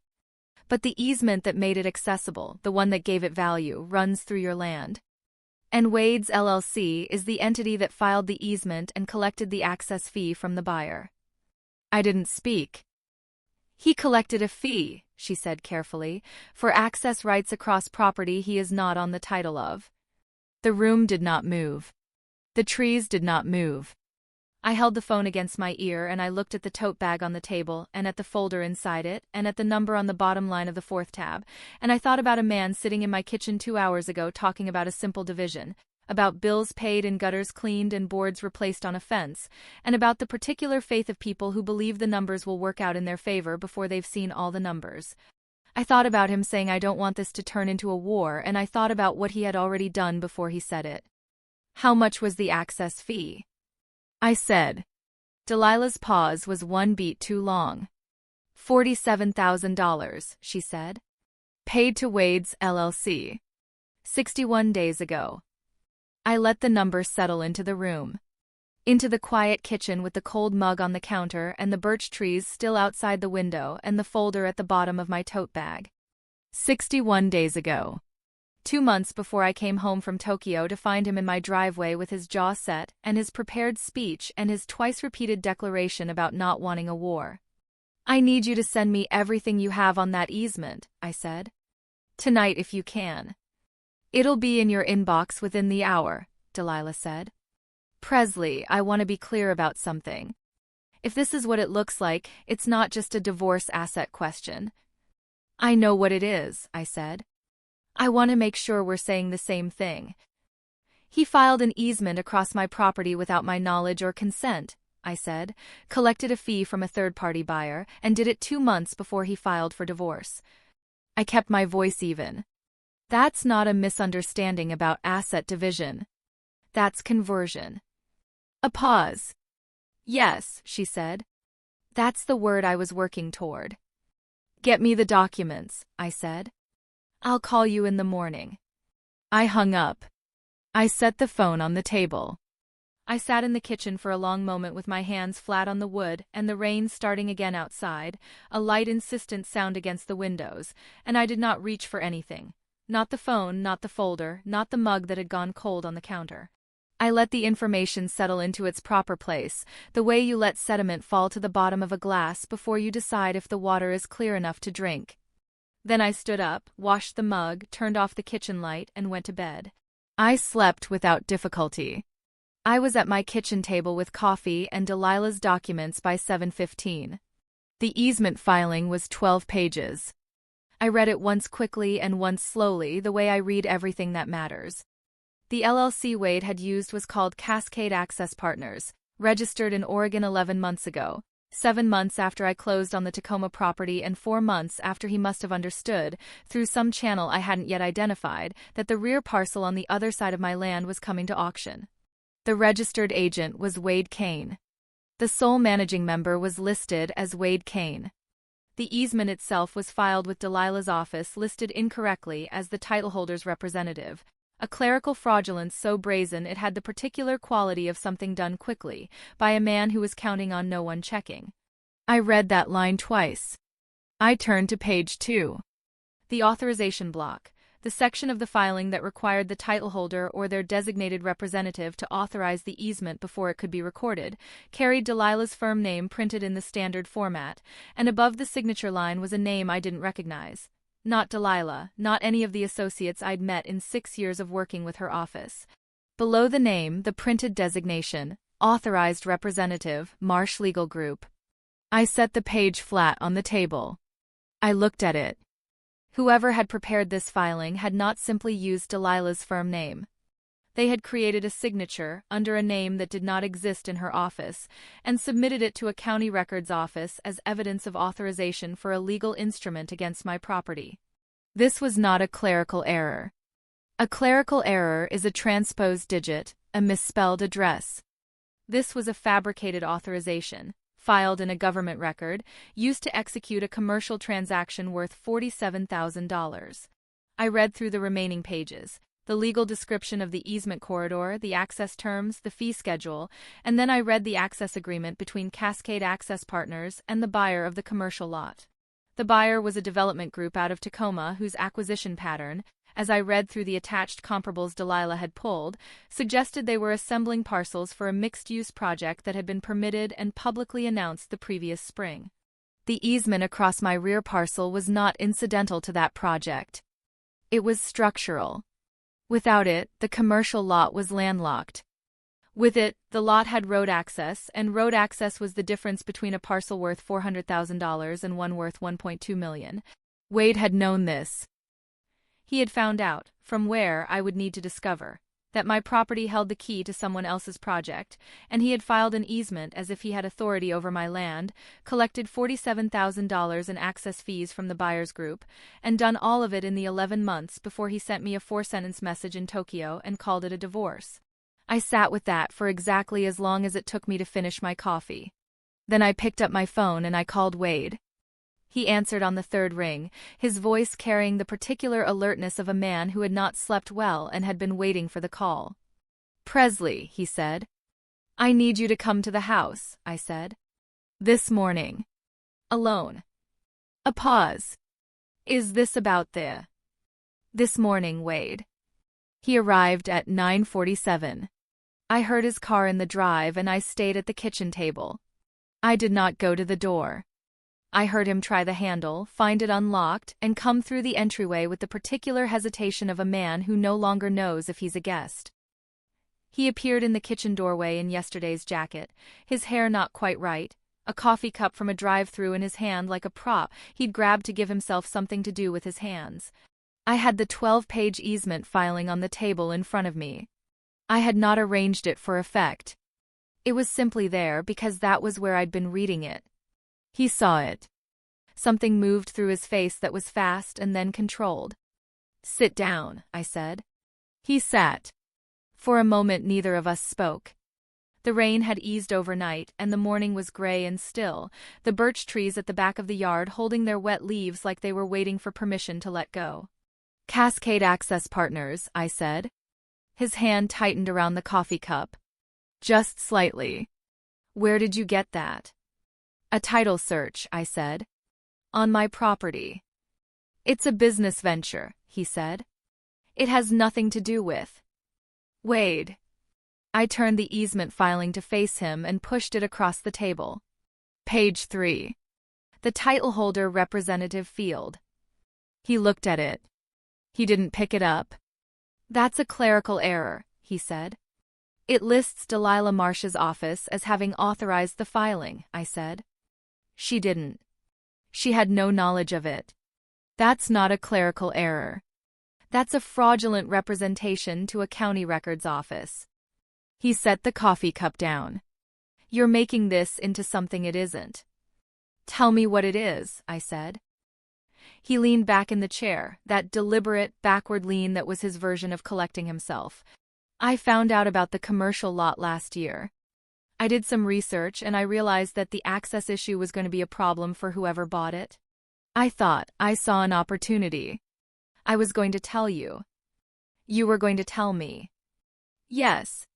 But the easement that made it accessible, the one that gave it value, runs through your land. And Wade's LLC is the entity that filed the easement and collected the access fee from the buyer. I didn't speak. He collected a fee, she said carefully, for access rights across property he is not on the title of. The room did not move. The trees did not move. I held the phone against my ear and I looked at the tote bag on the table and at the folder inside it and at the number on the bottom line of the fourth tab, and I thought about a man sitting in my kitchen 2 hours ago talking about a simple division, about bills paid and gutters cleaned and boards replaced on a fence, and about the particular faith of people who believe the numbers will work out in their favor before they've seen all the numbers. I thought about him saying I don't want this to turn into a war, and I thought about what he had already done before he said it. How much was the access fee? I said. Delilah's pause was one beat too long. $47,000, she said. Paid to Wade's LLC. 61 days ago. I let the number settle into the room. Into the quiet kitchen with the cold mug on the counter and the birch trees still outside the window and the folder at the bottom of my tote bag. 61 days ago. 2 months before I came home from Tokyo to find him in my driveway with his jaw set and his prepared speech and his twice-repeated declaration about not wanting a war. I need you to send me everything you have on that easement, I said. Tonight if you can. It'll be in your inbox within the hour, Delilah said. Presley, I want to be clear about something. If this is what it looks like, it's not just a divorce asset question. I know what it is, I said. I want to make sure we're saying the same thing. He filed an easement across my property without my knowledge or consent, I said, collected a fee from a third-party buyer, and did it 2 months before he filed for divorce. I kept my voice even. That's not a misunderstanding about asset division. That's conversion. A pause. Yes, she said. That's the word I was working toward. Get me the documents, I said. I'll call you in the morning. I hung up. I set the phone on the table. I sat in the kitchen for a long moment with my hands flat on the wood and the rain starting again outside, a light insistent sound against the windows, and I did not reach for anything. Not the phone, not the folder, not the mug that had gone cold on the counter. I let the information settle into its proper place, the way you let sediment fall to the bottom of a glass before you decide if the water is clear enough to drink. Then I stood up, washed the mug, turned off the kitchen light, and went to bed. I slept without difficulty. I was at my kitchen table with coffee and Delilah's documents by 7:15. The easement filing was 12 pages. I read it once quickly and once slowly, the way I read everything that matters. The LLC Wade had used was called Cascade Access Partners, registered in Oregon 11 months ago. 7 months after I closed on the Tacoma property and 4 months after he must have understood, through some channel I hadn't yet identified, that the rear parcel on the other side of my land was coming to auction. The registered agent was Wade Caine. The sole managing member was listed as Wade Caine. The easement itself was filed with Delilah's office listed incorrectly as the titleholder's representative, a clerical fraudulence so brazen it had the particular quality of something done quickly, by a man who was counting on no one checking. I read that line twice. I turned to page 2. The authorization block, the section of the filing that required the titleholder or their designated representative to authorize the easement before it could be recorded, carried Delilah's firm name printed in the standard format, and above the signature line was a name I didn't recognize. Not Delilah, not any of the associates I'd met in 6 years of working with her office. Below the name, the printed designation, Authorized Representative, Marsh Legal Group. I set the page flat on the table. I looked at it. Whoever had prepared this filing had not simply used Delilah's firm name. They had created a signature under a name that did not exist in her office and submitted it to a county records office as evidence of authorization for a legal instrument against my property. This was not a clerical error. A clerical error is a transposed digit, a misspelled address. This was a fabricated authorization, filed in a government record, used to execute a commercial transaction worth $47,000. I read through the remaining pages. The legal description of the easement corridor, the access terms, the fee schedule, and then I read the access agreement between Cascade Access Partners and the buyer of the commercial lot. The buyer was a development group out of Tacoma whose acquisition pattern, as I read through the attached comparables Delilah had pulled, suggested they were assembling parcels for a mixed-use project that had been permitted and publicly announced the previous spring. The easement across my rear parcel was not incidental to that project. It was structural. Without it, the commercial lot was landlocked. With it, the lot had road access, and road access was the difference between a parcel worth $400,000 and one worth $1.2 million. Wade had known this. He had found out, from where I would need to discover, that my property held the key to someone else's project, and he had filed an easement as if he had authority over my land, collected $47,000 in access fees from the buyer's group, and done all of it in the 11 months before he sent me a 4-sentence message in Tokyo and called it a divorce. I sat with that for exactly as long as it took me to finish my coffee. Then I picked up my phone and I called Wade. He answered on the third ring, his voice carrying the particular alertness of a man who had not slept well and had been waiting for the call. "Presley," he said. "I need you to come to the house," I said. "This morning." "Alone?" A pause. "Is this about this morning, Wade?" He arrived at 9:47. I heard his car in the drive and I stayed at the kitchen table. I did not go to the door. I heard him try the handle, find it unlocked, and come through the entryway with the particular hesitation of a man who no longer knows if he's a guest. He appeared in the kitchen doorway in yesterday's jacket, his hair not quite right, a coffee cup from a drive-thru in his hand like a prop he'd grabbed to give himself something to do with his hands. I had the 12-page easement filing on the table in front of me. I had not arranged it for effect. It was simply there because that was where I'd been reading it. He saw it. Something moved through his face that was fast and then controlled. "Sit down," I said. He sat. For a moment neither of us spoke. The rain had eased overnight and the morning was gray and still, the birch trees at the back of the yard holding their wet leaves like they were waiting for permission to let go. "Cascade Access Partners," I said. His hand tightened around the coffee cup. "Just slightly." "Where did you get that?" "A title search," I said. "On my property." "It's a business venture," he said. "It has nothing to do with Wade." I turned the easement filing to face him and pushed it across the table. Page 3. The title holder representative field. He looked at it. He didn't pick it up. "That's a clerical error," he said. "It lists Delilah Marsh's office as having authorized the filing," I said. "She didn't. She had no knowledge of it." "That's not a clerical error. That's a fraudulent representation to a county records office." He set the coffee cup down. "You're making this into something it isn't." "Tell me what it is," I said. He leaned back in the chair, that deliberate, backward lean that was his version of collecting himself. "I found out about the commercial lot last year. I did some research and I realized that the access issue was going to be a problem for whoever bought it. I thought I saw an opportunity. I was going to tell you. You were going to tell me." "Yes."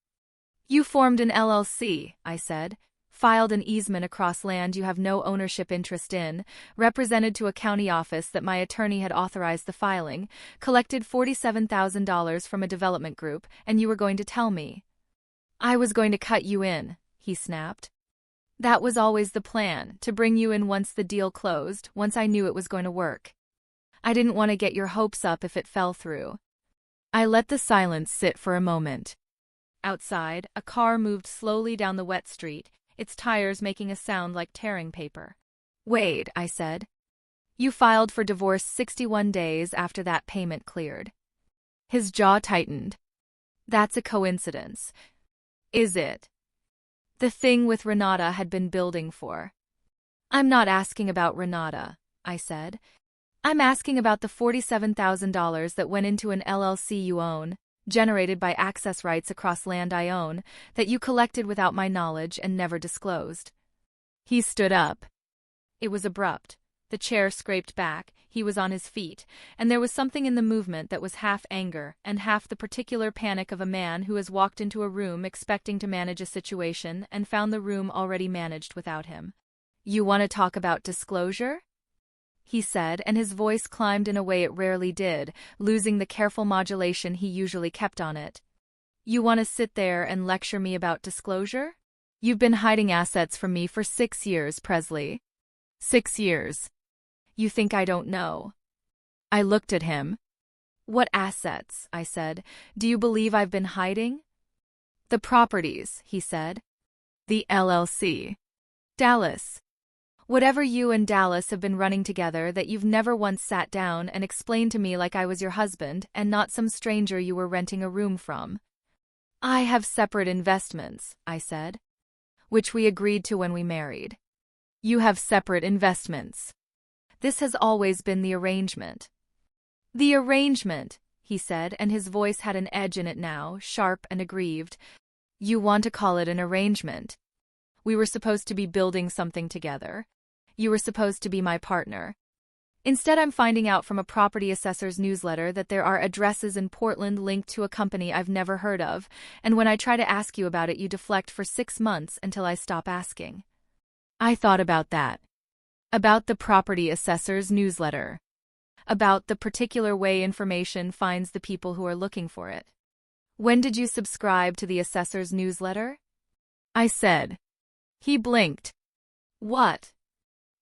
"You formed an LLC," I said, "filed an easement across land you have no ownership interest in, represented to a county office that my attorney had authorized the filing, collected $47,000 from a development group, and you were going to tell me." "I was going to cut you in," he snapped. "That was always the plan, to bring you in once the deal closed, once I knew it was going to work. I didn't want to get your hopes up if it fell through." I let the silence sit for a moment. Outside, a car moved slowly down the wet street, its tires making a sound like tearing paper. "Wade," I said. "You filed for divorce 61 days after that payment cleared." His jaw tightened. "That's a coincidence. Is it?" The thing with Renata had been building for. "I'm not asking about Renata," I said. "I'm asking about the $47,000 that went into an LLC you own, generated by access rights across land I own, that you collected without my knowledge and never disclosed." He stood up. It was abrupt. The chair scraped back, he was on his feet, and there was something in the movement that was half anger and half the particular panic of a man who has walked into a room expecting to manage a situation and found the room already managed without him. "You want to talk about disclosure?" he said, and his voice climbed in a way it rarely did, losing the careful modulation he usually kept on it. You want to sit there and lecture me about disclosure? You've been hiding assets from me for 6 years, Presley. 6 years. You think I don't know? I looked at him. What assets? I said. Do you believe I've been hiding? The properties, he said. The LLC. Dallas. Whatever you and Dallas have been running together that you've never once sat down and explained to me like I was your husband and not some stranger you were renting a room from. I have separate investments, I said. Which we agreed to when we married. You have separate investments. This has always been the arrangement. The arrangement, he said, and his voice had an edge in it now, sharp and aggrieved. You want to call it an arrangement. We were supposed to be building something together. You were supposed to be my partner. Instead, I'm finding out from a property assessor's newsletter that there are addresses in Portland linked to a company I've never heard of, and when I try to ask you about it, you deflect for 6 months until I stop asking. I thought about that. About the property assessor's newsletter. About the particular way information finds the people who are looking for it. When did you subscribe to the assessor's newsletter? I said. He blinked. What?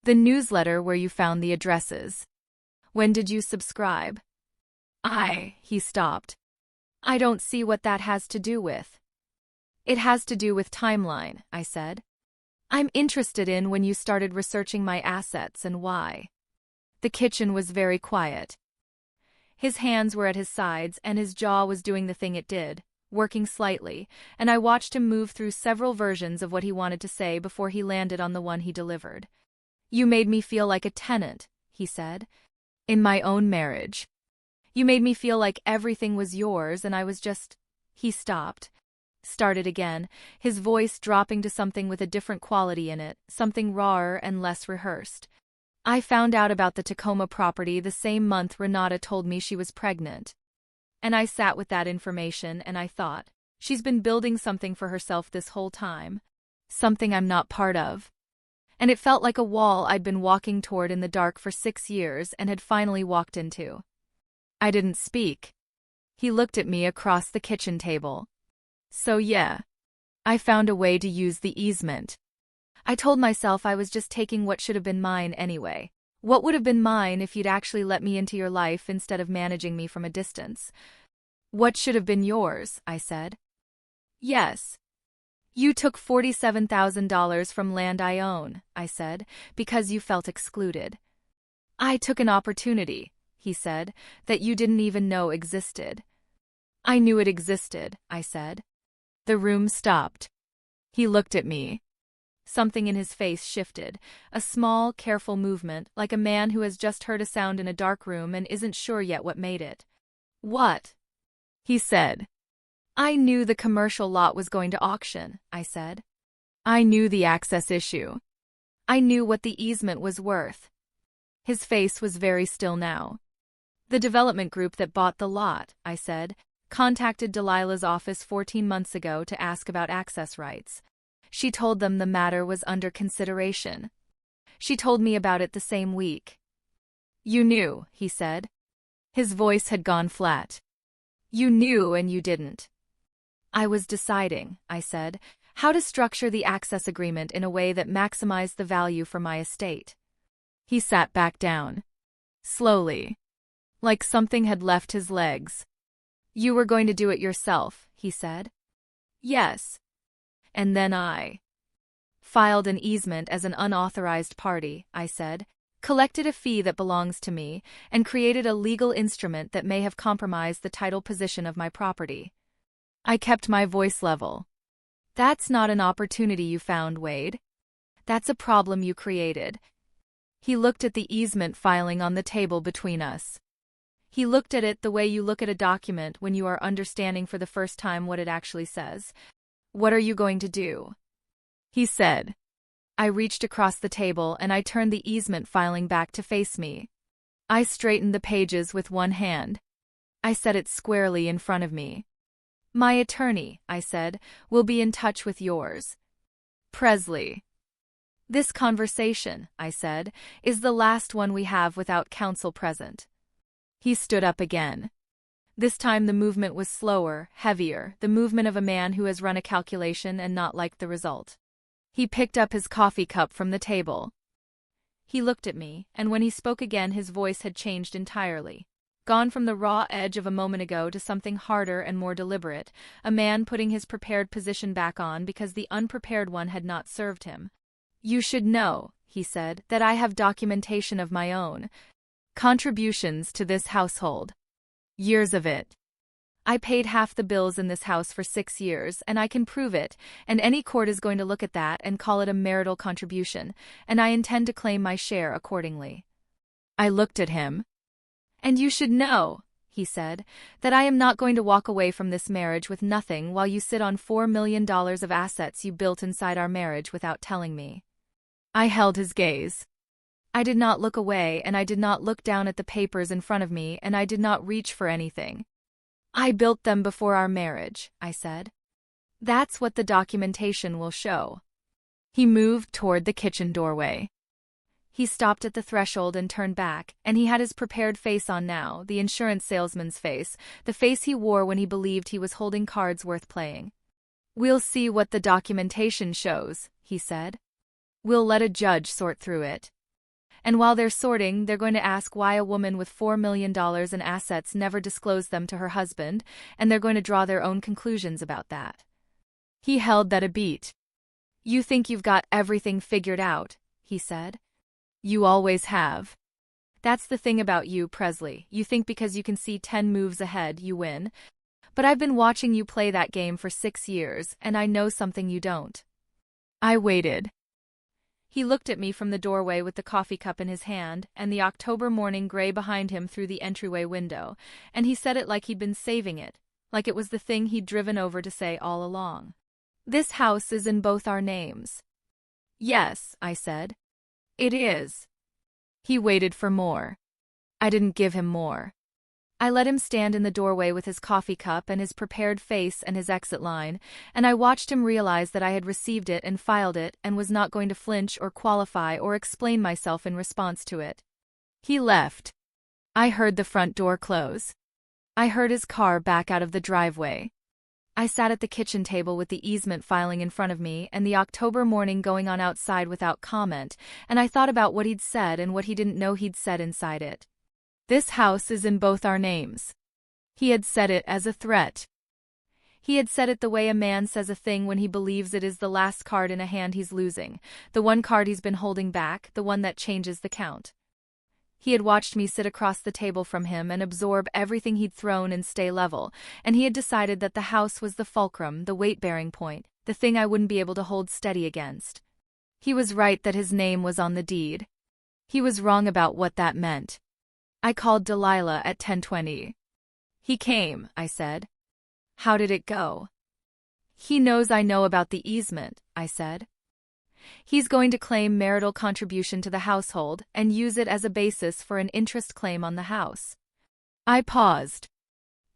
The newsletter where you found the addresses. When did you subscribe? He stopped. I don't see what that has to do with. It has to do with timeline, I said. I'm interested in when you started researching my assets and why. The kitchen was very quiet. His hands were at his sides and his jaw was doing the thing it did, working slightly, and I watched him move through several versions of what he wanted to say before he landed on the one he delivered. You made me feel like a tenant, he said, in my own marriage. You made me feel like everything was yours and I was just... He stopped. Started again, his voice dropping to something with a different quality in it, something rawer and less rehearsed. I found out about the Tacoma property the same month Renata told me she was pregnant. And I sat with that information and I thought, she's been building something for herself this whole time. Something I'm not part of. And it felt like a wall I'd been walking toward in the dark for 6 years and had finally walked into. I didn't speak. He looked at me across the kitchen table. So yeah, I found a way to use the easement. I told myself I was just taking what should have been mine anyway. What would have been mine if you'd actually let me into your life instead of managing me from a distance? What should have been yours, I said. Yes. You took $47,000 from land I own, I said, because you felt excluded. I took an opportunity, he said, that you didn't even know existed. I knew it existed, I said. The room stopped. He looked at me. Something in his face shifted, a small, careful movement, like a man who has just heard a sound in a dark room and isn't sure yet what made it. What? He said. I knew the commercial lot was going to auction, I said. I knew the access issue. I knew what the easement was worth. His face was very still now. The development group that bought the lot, I said, contacted Delilah's office 14 months ago to ask about access rights. She told them the matter was under consideration. She told me about it the same week. You knew, he said. His voice had gone flat. You knew and you didn't. I was deciding, I said, how to structure the access agreement in a way that maximized the value for my estate. He sat back down. Slowly. Like something had left his legs. You were going to do it yourself, he said. Yes. And then I filed an easement as an unauthorized party, I said, collected a fee that belongs to me, and created a legal instrument that may have compromised the title position of my property. I kept my voice level. That's not an opportunity you found, Wade. That's a problem you created. He looked at the easement filing on the table between us. He looked at it the way you look at a document when you are understanding for the first time what it actually says. What are you going to do? He said. I reached across the table and I turned the easement filing back to face me. I straightened the pages with one hand. I set it squarely in front of me. My attorney, I said, will be in touch with yours. Presley. This conversation, I said, is the last one we have without counsel present. He stood up again. This time the movement was slower, heavier, the movement of a man who has run a calculation and not liked the result. He picked up his coffee cup from the table. He looked at me, and when he spoke again his voice had changed entirely. Gone from the raw edge of a moment ago to something harder and more deliberate, a man putting his prepared position back on because the unprepared one had not served him. You should know, he said, that I have documentation of my own. Contributions to this household. Years of it. I paid half the bills in this house for 6 years, and I can prove it, and any court is going to look at that and call it a marital contribution, and I intend to claim my share accordingly. I looked at him. And you should know, he said, that I am not going to walk away from this marriage with nothing while you sit on $4 million of assets you built inside our marriage without telling me. I held his gaze. I did not look away, and I did not look down at the papers in front of me, and I did not reach for anything. I built them before our marriage, I said. That's what the documentation will show. He moved toward the kitchen doorway. He stopped at the threshold and turned back, and he had his prepared face on now, the insurance salesman's face, the face he wore when he believed he was holding cards worth playing. We'll see what the documentation shows, he said. We'll let a judge sort through it. And while they're sorting, they're going to ask why a woman with $4 million in assets never disclosed them to her husband, and they're going to draw their own conclusions about that. He held that a beat. You think you've got everything figured out, he said. You always have. That's the thing about you, Presley. You think because you can see 10 moves ahead, you win. But I've been watching you play that game for 6 years, and I know something you don't. I waited. He looked at me from the doorway with the coffee cup in his hand, and the October morning gray behind him through the entryway window, and he said it like he'd been saving it, like it was the thing he'd driven over to say all along. This house is in both our names. Yes, I said. It is. He waited for more. I didn't give him more. I let him stand in the doorway with his coffee cup and his prepared face and his exit line, and I watched him realize that I had received it and filed it and was not going to flinch or qualify or explain myself in response to it. He left. I heard the front door close. I heard his car back out of the driveway. I sat at the kitchen table with the easement filing in front of me and the October morning going on outside without comment, and I thought about what he'd said and what he didn't know he'd said inside it. This house is in both our names. He had said it as a threat. He had said it the way a man says a thing when he believes it is the last card in a hand he's losing, the one card he's been holding back, the one that changes the count. He had watched me sit across the table from him and absorb everything he'd thrown and stay level, and he had decided that the house was the fulcrum, the weight-bearing point, the thing I wouldn't be able to hold steady against. He was right that his name was on the deed. He was wrong about what that meant. I called Delilah at 10:20. He came, I said. How did it go? He knows I know about the easement, I said. He's going to claim marital contribution to the household and use it as a basis for an interest claim on the house. I paused.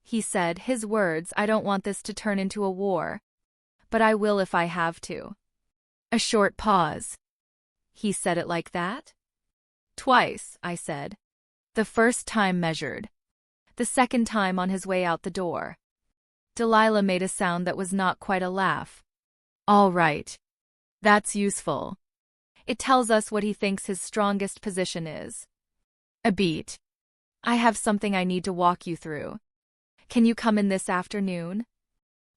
He said, his words, I don't want this to turn into a war. But I will if I have to. A short pause. He said it like that? Twice, I said. The first time measured. The second time on his way out the door. Delilah made a sound that was not quite a laugh. All right. That's useful. It tells us what he thinks his strongest position is. A beat. I have something I need to walk you through. Can you come in this afternoon?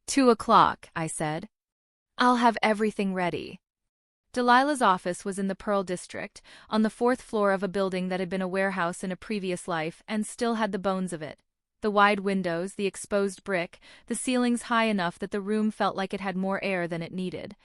2 o'clock, I said. I'll have everything ready. Delilah's office was in the Pearl District, on the 4th floor of a building that had been a warehouse in a previous life and still had the bones of it. The wide windows, the exposed brick, the ceilings high enough that the room felt like it had more air than it needed.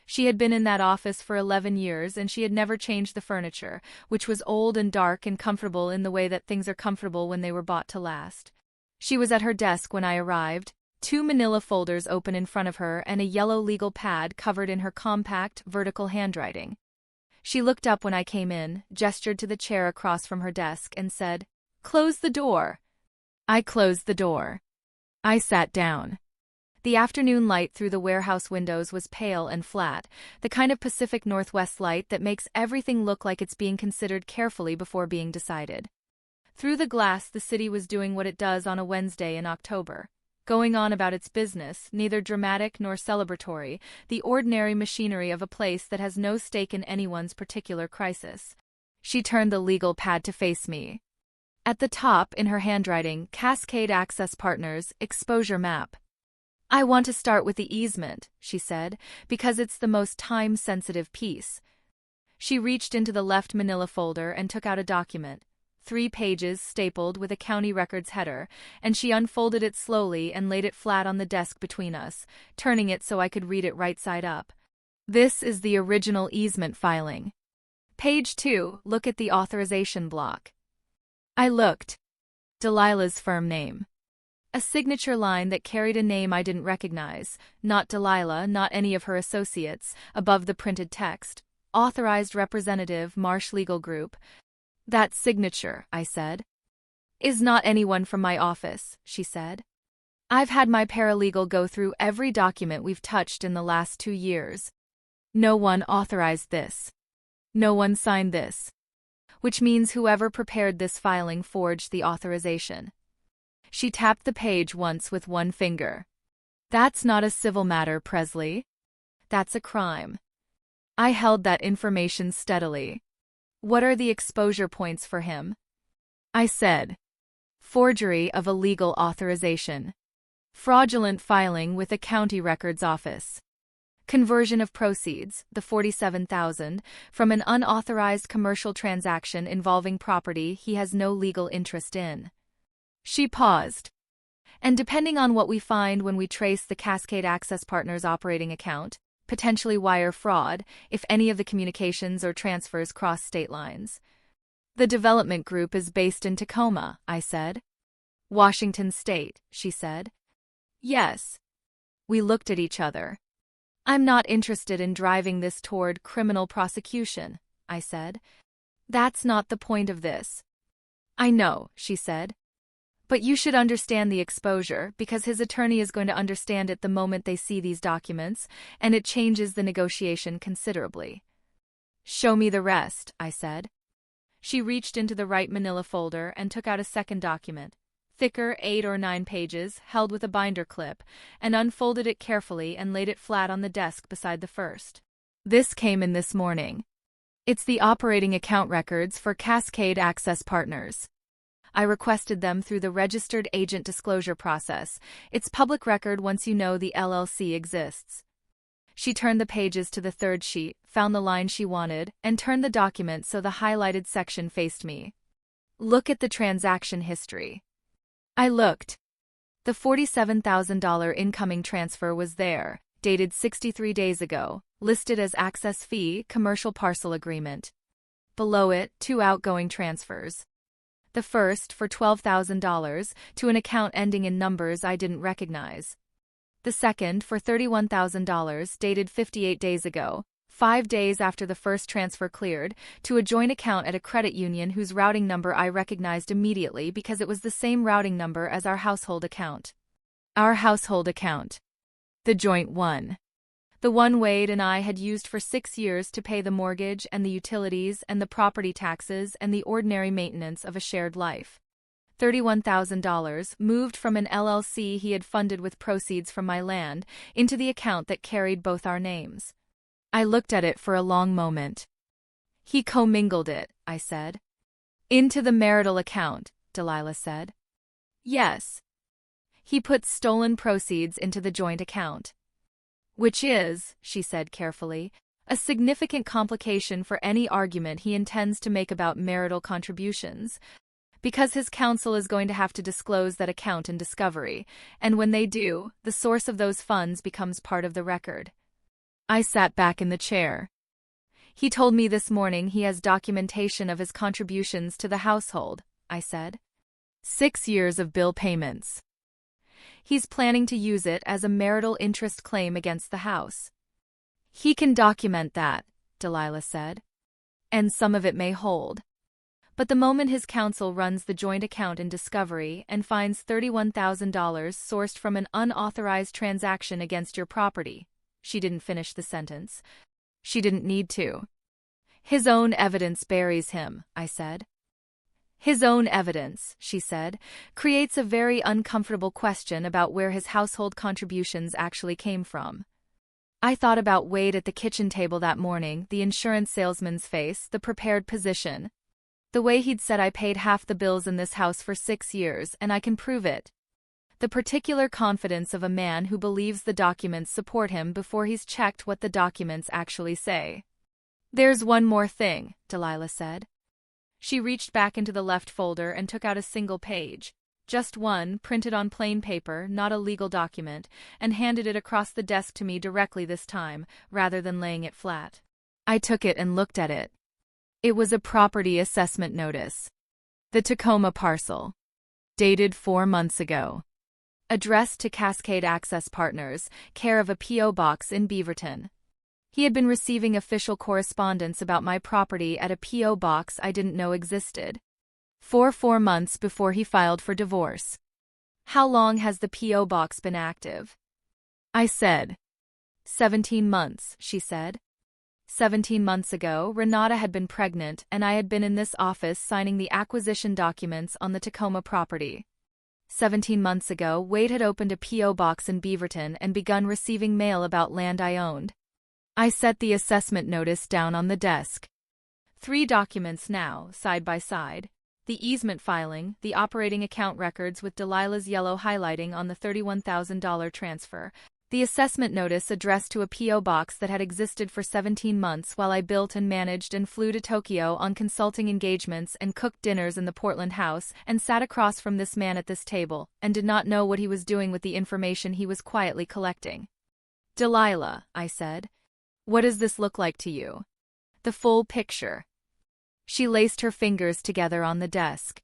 She had been in that office for 11 years and she had never changed the furniture, which was old and dark and comfortable in the way that things are comfortable when they were bought to last. She was at her desk when I arrived, 2 manila folders open in front of her and a yellow legal pad covered in her compact, vertical handwriting. She looked up when I came in, gestured to the chair across from her desk, and said, "Close the door." I closed the door. I sat down. The afternoon light through the warehouse windows was pale and flat, the kind of Pacific Northwest light that makes everything look like it's being considered carefully before being decided. Through the glass, the city was doing what it does on a Wednesday in October, going on about its business, neither dramatic nor celebratory, the ordinary machinery of a place that has no stake in anyone's particular crisis. She turned the legal pad to face me. At the top, in her handwriting, Cascade Access Partners, exposure map. I want to start with the easement, she said, because it's the most time-sensitive piece. She reached into the left manila folder and took out a document, 3 pages stapled with a county records header, and she unfolded it slowly and laid it flat on the desk between us, turning it so I could read it right side up. This is the original easement filing. Page 2, look at the authorization block. I looked. Delilah's firm name. A signature line that carried a name I didn't recognize, not Delilah, not any of her associates, above the printed text. Authorized Representative, Marsh Legal Group. That signature, I said. Is not anyone from my office, she said. I've had my paralegal go through every document we've touched in the last 2 years. No one authorized this. No one signed this. Which means whoever prepared this filing forged the authorization. She tapped the page once with one finger. That's not a civil matter, Presley. That's a crime. I held that information steadily. What are the exposure points for him? I said. Forgery of a legal authorization. Fraudulent filing with a county records office. Conversion of proceeds, the $47,000, from an unauthorized commercial transaction involving property he has no legal interest in. She paused. And depending on what we find when we trace the Cascade Access Partners operating account, potentially wire fraud, if any of the communications or transfers cross state lines. The development group is based in Tacoma, I said. Washington State, she said. Yes. We looked at each other. I'm not interested in driving this toward criminal prosecution, I said. That's not the point of this. I know, she said. But you should understand the exposure, because his attorney is going to understand it the moment they see these documents, and it changes the negotiation considerably. Show me the rest, I said. She reached into the right manila folder and took out a second document, thicker 8 or 9 pages, held with a binder clip, and unfolded it carefully and laid it flat on the desk beside the first. This came in this morning. It's the operating account records for Cascade Access Partners. I requested them through the registered agent disclosure process. It's public record once you know the LLC exists. She turned the pages to the third sheet, found the line she wanted, and turned the document so the highlighted section faced me. Look at the transaction history. I looked. The $47,000 incoming transfer was there, dated 63 days ago, listed as access fee, commercial parcel agreement. Below it, 2 outgoing transfers. The first for $12,000 to an account ending in numbers I didn't recognize. The second for $31,000 dated 58 days ago, 5 days after the first transfer cleared, to a joint account at a credit union whose routing number I recognized immediately because it was the same routing number as our household account. Our household account. The joint one. The one Wade and I had used for 6 years to pay the mortgage and the utilities and the property taxes and the ordinary maintenance of a shared life. $31,000 moved from an LLC he had funded with proceeds from my land into the account that carried both our names. I looked at it for a long moment. He commingled it, I said. Into the marital account, Delilah said. Yes. He put stolen proceeds into the joint account. Which is, she said carefully, a significant complication for any argument he intends to make about marital contributions, because his counsel is going to have to disclose that account in discovery, and when they do, the source of those funds becomes part of the record. I sat back in the chair. He told me this morning he has documentation of his contributions to the household, I said. 6 years of bill payments. He's planning to use it as a marital interest claim against the house. He can document that, Delilah said. And some of it may hold. But the moment his counsel runs the joint account in Discovery and finds $31,000 sourced from an unauthorized transaction against your property, she didn't finish the sentence. She didn't need to. His own evidence buries him, I said. His own evidence, she said, creates a very uncomfortable question about where his household contributions actually came from. I thought about Wade at the kitchen table that morning, the insurance salesman's face, the prepared position. The way he'd said I paid half the bills in this house for 6 years and I can prove it. The particular confidence of a man who believes the documents support him before he's checked what the documents actually say. There's one more thing, Delilah said. She reached back into the left folder and took out a single page, just one, printed on plain paper, not a legal document, and handed it across the desk to me directly this time, rather than laying it flat. I took it and looked at it. It was a property assessment notice. The Tacoma parcel. Dated 4 months ago. Addressed to Cascade Access Partners, care of a P.O. box in Beaverton. He had been receiving official correspondence about my property at a P.O. box I didn't know existed. 4 months before he filed for divorce. How long has the P.O. box been active? I said. 17 months, she said. 17 months ago, Renata had been pregnant and I had been in this office signing the acquisition documents on the Tacoma property. 17 months ago, Wade had opened a P.O. box in Beaverton and begun receiving mail about land I owned. I set the assessment notice down on the desk. 3 documents now, side by side. The easement filing, the operating account records with Delilah's yellow highlighting on the $31,000 transfer, the assessment notice addressed to a P.O. box that had existed for 17 months while I built and managed and flew to Tokyo on consulting engagements and cooked dinners in the Portland house and sat across from this man at this table and did not know what he was doing with the information he was quietly collecting. Delilah, I said. What does this look like to you? The full picture. She laced her fingers together on the desk.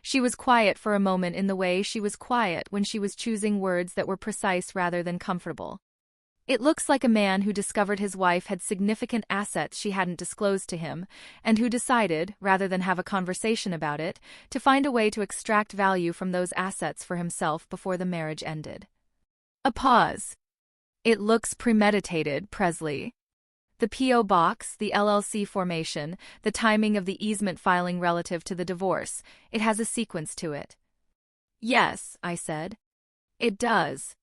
She was quiet for a moment in the way she was quiet when she was choosing words that were precise rather than comfortable. It looks like a man who discovered his wife had significant assets she hadn't disclosed to him, and who decided, rather than have a conversation about it, to find a way to extract value from those assets for himself before the marriage ended. A pause. It looks premeditated, Presley. The P.O. box, the LLC formation, the timing of the easement filing relative to the divorce, it has a sequence to it. Yes, I said. It does.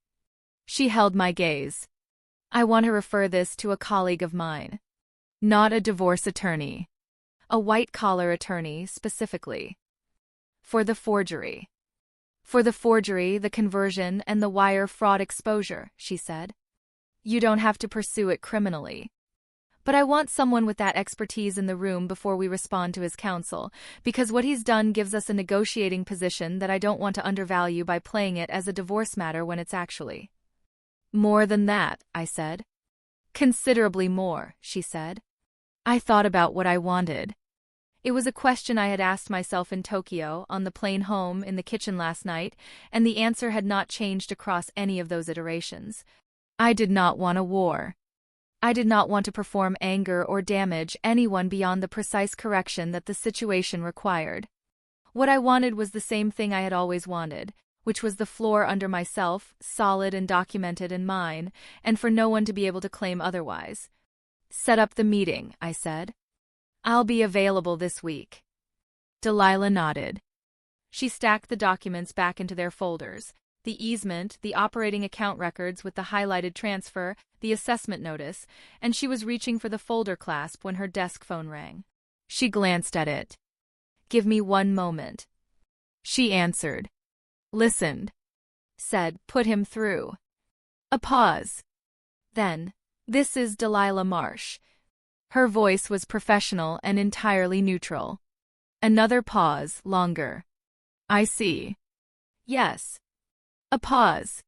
She held my gaze. I want to refer this to a colleague of mine. Not a divorce attorney. A white-collar attorney, specifically. For the forgery. For the forgery, the conversion, and the wire fraud exposure, she said. You don't have to pursue it criminally. But I want someone with that expertise in the room before we respond to his counsel, because what he's done gives us a negotiating position that I don't want to undervalue by playing it as a divorce matter when it's actually. More than that, I said. Considerably more, she said. I thought about what I wanted. It was a question I had asked myself in Tokyo, on the plane home, in the kitchen last night, and the answer had not changed across any of those iterations. I did not want a war. I did not want to perform anger or damage anyone beyond the precise correction that the situation required. What I wanted was the same thing I had always wanted, which was the floor under myself, solid and documented and mine, and for no one to be able to claim otherwise. Set up the meeting, I said. I'll be available this week. Delilah nodded. She stacked the documents back into their folders. The easement, the operating account records with the highlighted transfer, the assessment notice, and she was reaching for the folder clasp when her desk phone rang. She glanced at it. Give me 1 moment. She answered. Listened. Said, put him through. A pause. Then, this is Delilah Marsh. Her voice was professional and entirely neutral. Another pause, longer. I see. Yes. A pause.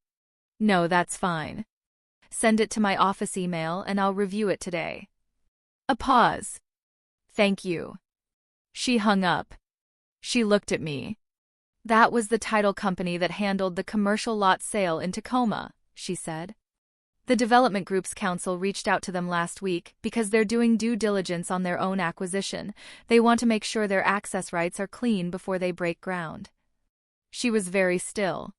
No, that's fine. Send it to my office email and I'll review it today. A pause. Thank you. She hung up. She looked at me. That was the title company that handled the commercial lot sale in Tacoma, she said. The development group's counsel reached out to them last week because they're doing due diligence on their own acquisition. They want to make sure their access rights are clean before they break ground. She was very still.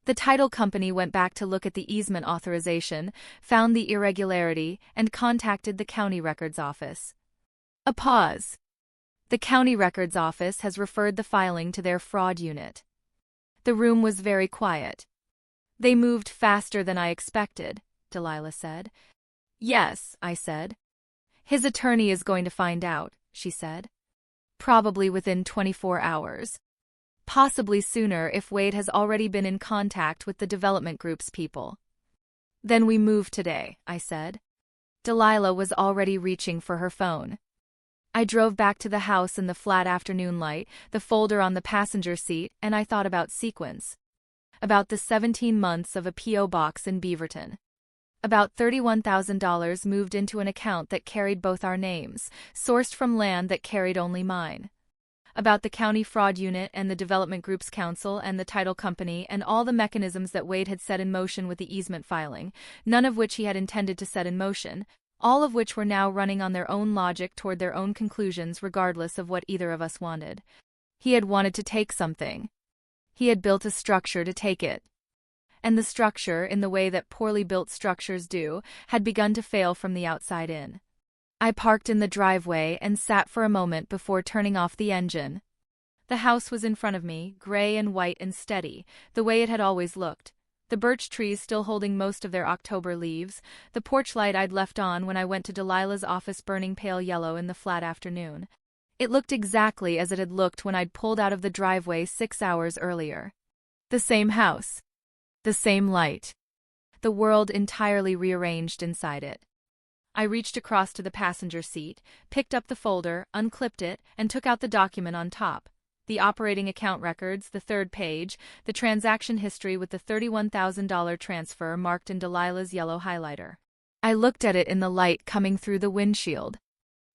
The title company went back to look at the easement authorization, found the irregularity, and contacted the county records office. A pause. The county records office has referred the filing to their fraud unit. The room was very quiet. They moved faster than I expected, Delilah said. Yes, I said. His attorney is going to find out, she said. Probably within 24 hours. Possibly sooner if Wade has already been in contact with the development group's people. Then we move today, I said. Delilah was already reaching for her phone. I drove back to the house in the flat afternoon light, the folder on the passenger seat, and I thought about sequence. About the 17 months of a P.O. box in Beaverton. About $31,000 moved into an account that carried both our names, sourced from land that carried only mine. About the county fraud unit and the development group's counsel and the title company and all the mechanisms that Wade had set in motion with the easement filing, none of which he had intended to set in motion, all of which were now running on their own logic toward their own conclusions regardless of what either of us wanted. He had wanted to take something. He had built a structure to take it. And the structure, in the way that poorly built structures do, had begun to fail from the outside in. I parked in the driveway and sat for a moment before turning off the engine. The house was in front of me, gray and white and steady, the way it had always looked. The birch trees still holding most of their October leaves, the porch light I'd left on when I went to Delilah's office burning pale yellow in the flat afternoon. It looked exactly as it had looked when I'd pulled out of the driveway 6 hours earlier. The same house. The same light. The world entirely rearranged inside it. I reached across to the passenger seat, picked up the folder, unclipped it, and took out the document on top. The operating account records, the third page, the transaction history with the $31,000 transfer marked in Delilah's yellow highlighter. I looked at it in the light coming through the windshield.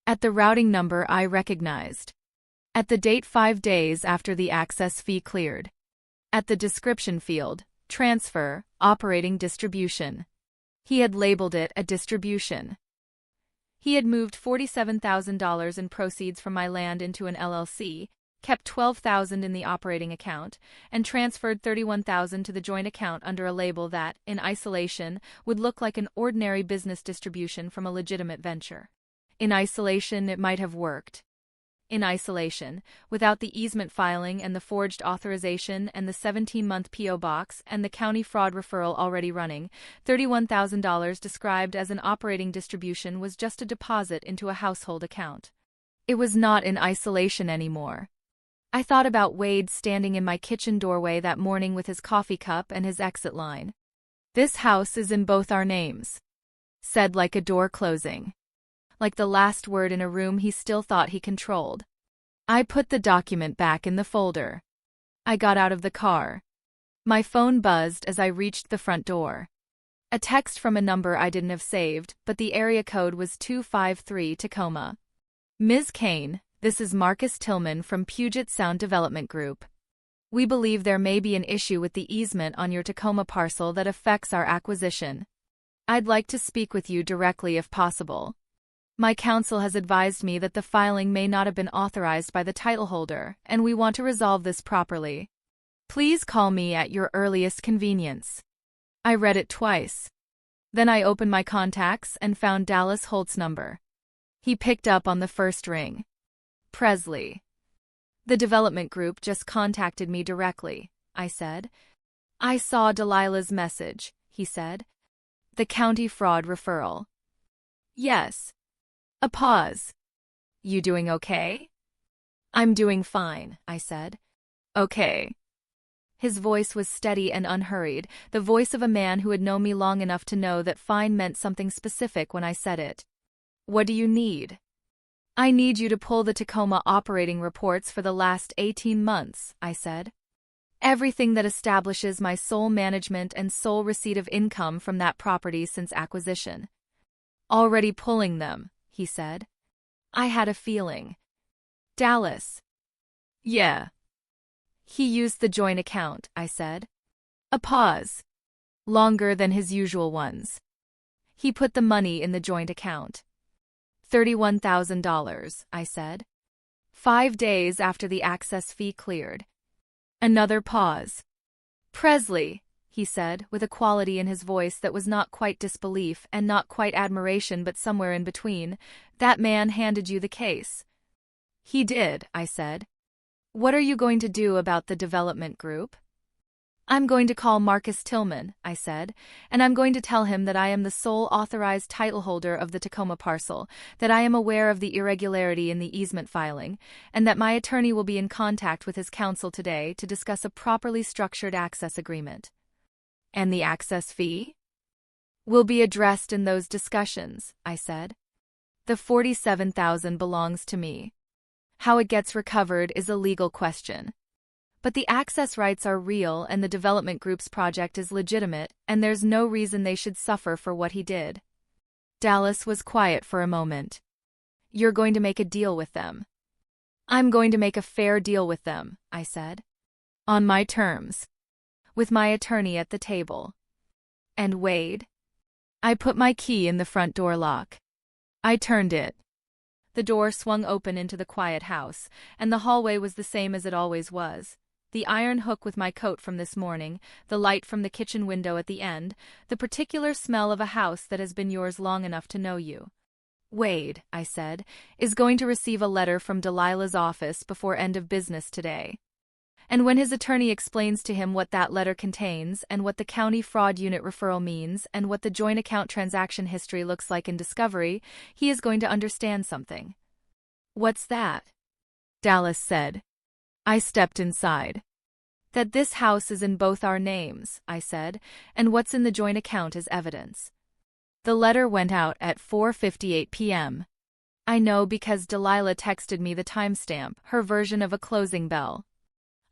At the routing number I recognized. At the date 5 days after the access fee cleared. At the description field, transfer, operating distribution. He had labeled it a distribution. He had moved $47,000 in proceeds from my land into an LLC, kept $12,000 in the operating account, and transferred $31,000 to the joint account under a label that, in isolation, would look like an ordinary business distribution from a legitimate venture. In isolation, it might have worked. In isolation, without the easement filing and the forged authorization and the 17-month P.O. box and the county fraud referral already running, $31,000 described as an operating distribution was just a deposit into a household account. It was not in isolation anymore. I thought about Wade standing in my kitchen doorway that morning with his coffee cup and his exit line. "This house is in both our names," said like a door closing. Like the last word in a room he still thought he controlled. I put the document back in the folder. I got out of the car. My phone buzzed as I reached the front door. A text from a number I didn't have saved, but the area code was 253 Tacoma. "Ms. Caine, this is Marcus Tillman from Puget Sound Development Group. We believe there may be an issue with the easement on your Tacoma parcel that affects our acquisition. I'd like to speak with you directly if possible. My counsel has advised me that the filing may not have been authorized by the title holder, and we want to resolve this properly. Please call me at your earliest convenience." I read it twice. Then I opened my contacts and found Dallas Holt's number. He picked up on the first ring. "Presley. The development group just contacted me directly," I said. "I saw Delilah's message," he said. "The county fraud referral." "Yes." A pause. "You doing okay?" "I'm doing fine," I said. "Okay." His voice was steady and unhurried, the voice of a man who had known me long enough to know that fine meant something specific when I said it. "What do you need?" "I need you to pull the Tacoma operating reports for the last 18 months, I said. "Everything that establishes my sole management and sole receipt of income from that property since acquisition." "Already pulling them," he said. I had a feeling. "Dallas." "Yeah." "He used the joint account," I said. A pause. Longer than his usual ones. He put the money in the joint account. $31,000, I said. 5 days after the access fee cleared. Another pause. Presley, he said, with a quality in his voice that was not quite disbelief and not quite admiration but somewhere in between, that man handed you the case. He did, I said. What are you going to do about the development group? I'm going to call Marcus Tillman, I said, and I'm going to tell him that I am the sole authorized title holder of the Tacoma parcel, that I am aware of the irregularity in the easement filing, and that my attorney will be in contact with his counsel today to discuss a properly structured access agreement. And the access fee? Will be addressed in those discussions, I said. The $47,000 belongs to me. How it gets recovered is a legal question. But the access rights are real and the development group's project is legitimate, and there's no reason they should suffer for what he did. Dallas was quiet for a moment. You're going to make a deal with them. I'm going to make a fair deal with them, I said. On my terms. With my attorney at the table. And Wade? I put my key in the front door lock. I turned it. The door swung open into the quiet house, and the hallway was the same as it always was. The iron hook with my coat from this morning, the light from the kitchen window at the end, the particular smell of a house that has been yours long enough to know you. Wade, I said, is going to receive a letter from Delilah's office before end of business today. And when his attorney explains to him what that letter contains and what the county fraud unit referral means and what the joint account transaction history looks like in discovery, he is going to understand something. What's that? Dallas said. I stepped inside. That this house is in both our names, I said, and what's in the joint account is evidence. The letter went out at 4:58 p.m. I know because Delilah texted me the timestamp, her version of a closing bell.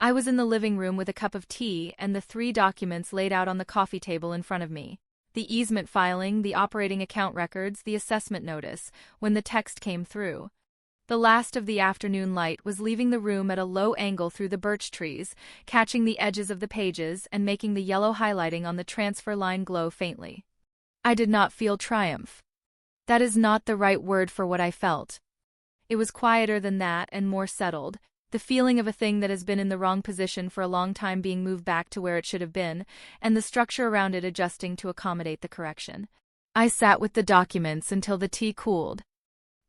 I was in the living room with a cup of tea and the 3 documents laid out on the coffee table in front of me. The easement filing, the operating account records, the assessment notice, when the text came through. The last of the afternoon light was leaving the room at a low angle through the birch trees, catching the edges of the pages and making the yellow highlighting on the transfer line glow faintly. I did not feel triumph. That is not the right word for what I felt. It was quieter than that and more settled, the feeling of a thing that has been in the wrong position for a long time being moved back to where it should have been, and the structure around it adjusting to accommodate the correction. I sat with the documents until the tea cooled.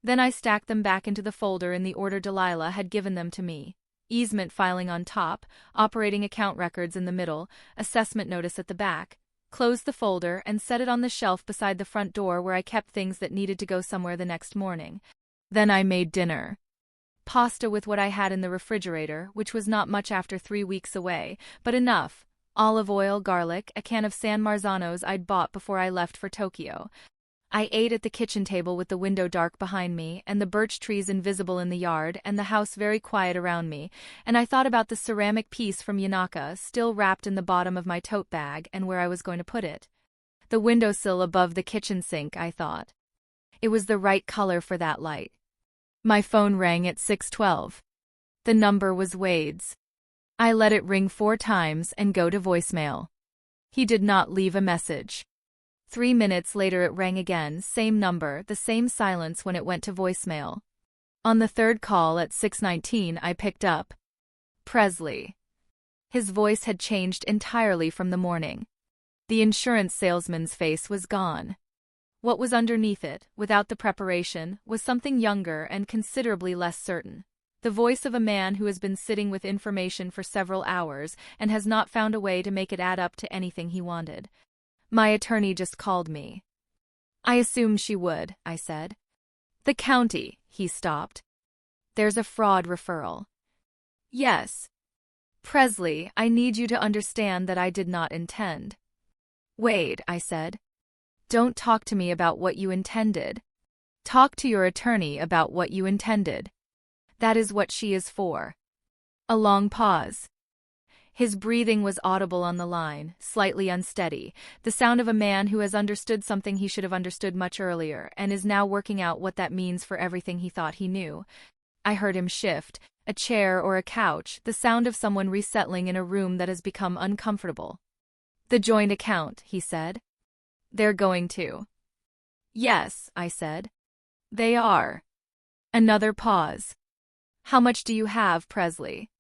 Then I stacked them back into the folder in the order Delilah had given them to me. Easement filing on top, operating account records in the middle, assessment notice at the back. Closed the folder and set it on the shelf beside the front door where I kept things that needed to go somewhere the next morning. Then I made dinner. Pasta with what I had in the refrigerator, which was not much after 3 weeks away, but enough. Olive oil, garlic, a can of San Marzanos I'd bought before I left for Tokyo. I ate at the kitchen table with the window dark behind me and the birch trees invisible in the yard and the house very quiet around me, and I thought about the ceramic piece from Yanaka still wrapped in the bottom of my tote bag and where I was going to put it. The windowsill above the kitchen sink, I thought. It was the right color for that light. My phone rang at 6:12. The number was Wade's. I let it ring 4 times and go to voicemail. He did not leave a message. 3 minutes later it rang again, same number, the same silence when it went to voicemail. On the 3rd call at 6:19 I picked up. Presley. His voice had changed entirely from the morning. The insurance salesman's face was gone. What was underneath it, without the preparation, was something younger and considerably less certain. The voice of a man who has been sitting with information for several hours and has not found a way to make it add up to anything he wanted. My attorney just called me. I assumed she would, I said. The county, he stopped. There's a fraud referral. Yes. Presley, I need you to understand that I did not intend. Wade, I said. Don't talk to me about what you intended. Talk to your attorney about what you intended. That is what she is for. A long pause. His breathing was audible on the line, slightly unsteady, the sound of a man who has understood something he should have understood much earlier and is now working out what that means for everything he thought he knew. I heard him shift, a chair or a couch, the sound of someone resettling in a room that has become uncomfortable. The joint account, he said. They're going to. Yes, I said. They are. Another pause. How much do you have, Presley?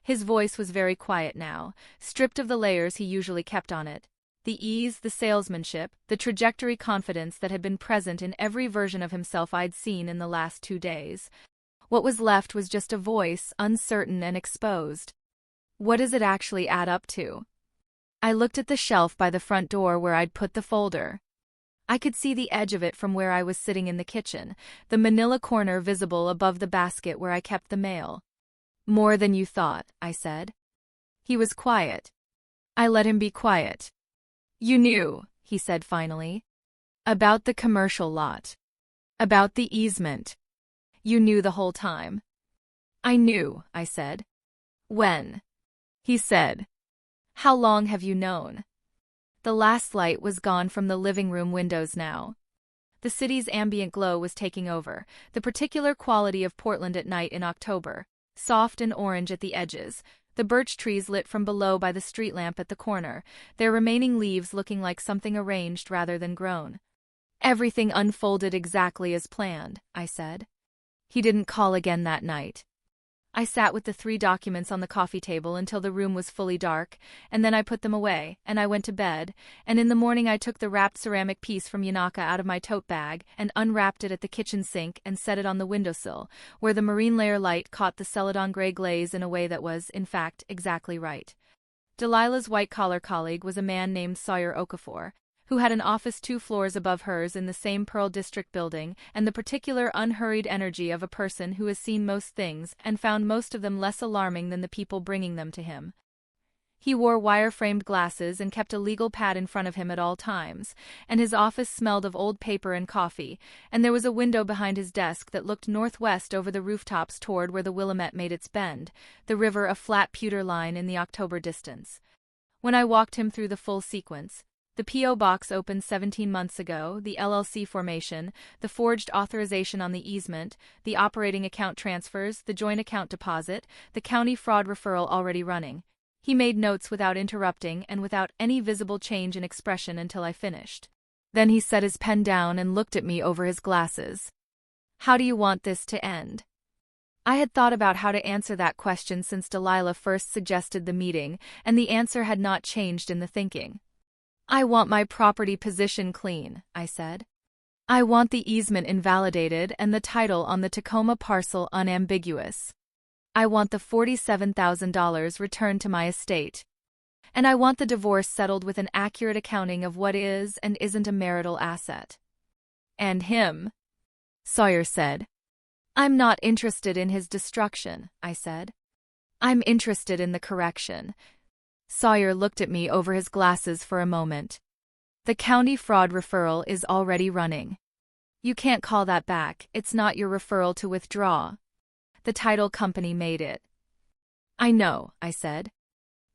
His voice was very quiet now, stripped of the layers he usually kept on it. The ease, the salesmanship, the trajectory confidence that had been present in every version of himself I'd seen in the last 2 days. What was left was just a voice, uncertain and exposed. What does it actually add up to? I looked at the shelf by the front door where I'd put the folder. I could see the edge of it from where I was sitting in the kitchen, the manila corner visible above the basket where I kept the mail. More than you thought, I said. He was quiet. I let him be quiet. You knew, he said finally. About the commercial lot. About the easement. You knew the whole time. I knew, I said. When? He said. How long have you known? The last light was gone from the living room windows now. The city's ambient glow was taking over, the particular quality of Portland at night in October, soft and orange at the edges, the birch trees lit from below by the street lamp at the corner, their remaining leaves looking like something arranged rather than grown. Everything unfolded exactly as planned, I said. He didn't call again that night. I sat with the 3 documents on the coffee table until the room was fully dark, and then I put them away, and I went to bed, and in the morning I took the wrapped ceramic piece from Yanaka out of my tote bag and unwrapped it at the kitchen sink and set it on the windowsill, where the marine layer light caught the celadon gray glaze in a way that was, in fact, exactly right. Delilah's white-collar colleague was a man named Sawyer Okafor, who had an office 2 floors above hers in the same Pearl District building, and the particular unhurried energy of a person who has seen most things and found most of them less alarming than the people bringing them to him. He wore wire-framed glasses and kept a legal pad in front of him at all times, and his office smelled of old paper and coffee, and there was a window behind his desk that looked northwest over the rooftops toward where the Willamette made its bend, the river a flat pewter line in the October distance. When I walked him through the full sequence, the P.O. box opened 17 months ago, the LLC formation, the forged authorization on the easement, the operating account transfers, the joint account deposit, the county fraud referral already running. He made notes without interrupting and without any visible change in expression until I finished. Then he set his pen down and looked at me over his glasses. How do you want this to end? I had thought about how to answer that question since Delilah first suggested the meeting, and the answer had not changed in the thinking. I want my property position clean, I said. I want the easement invalidated and the title on the Tacoma parcel unambiguous. I want the $47,000 returned to my estate. And I want the divorce settled with an accurate accounting of what is and isn't a marital asset. And him, Sawyer said. I'm not interested in his destruction, I said. I'm interested in the correction. Sawyer looked at me over his glasses for a moment. The county fraud referral is already running. You can't call that back, it's not your referral to withdraw. The title company made it. I know, I said.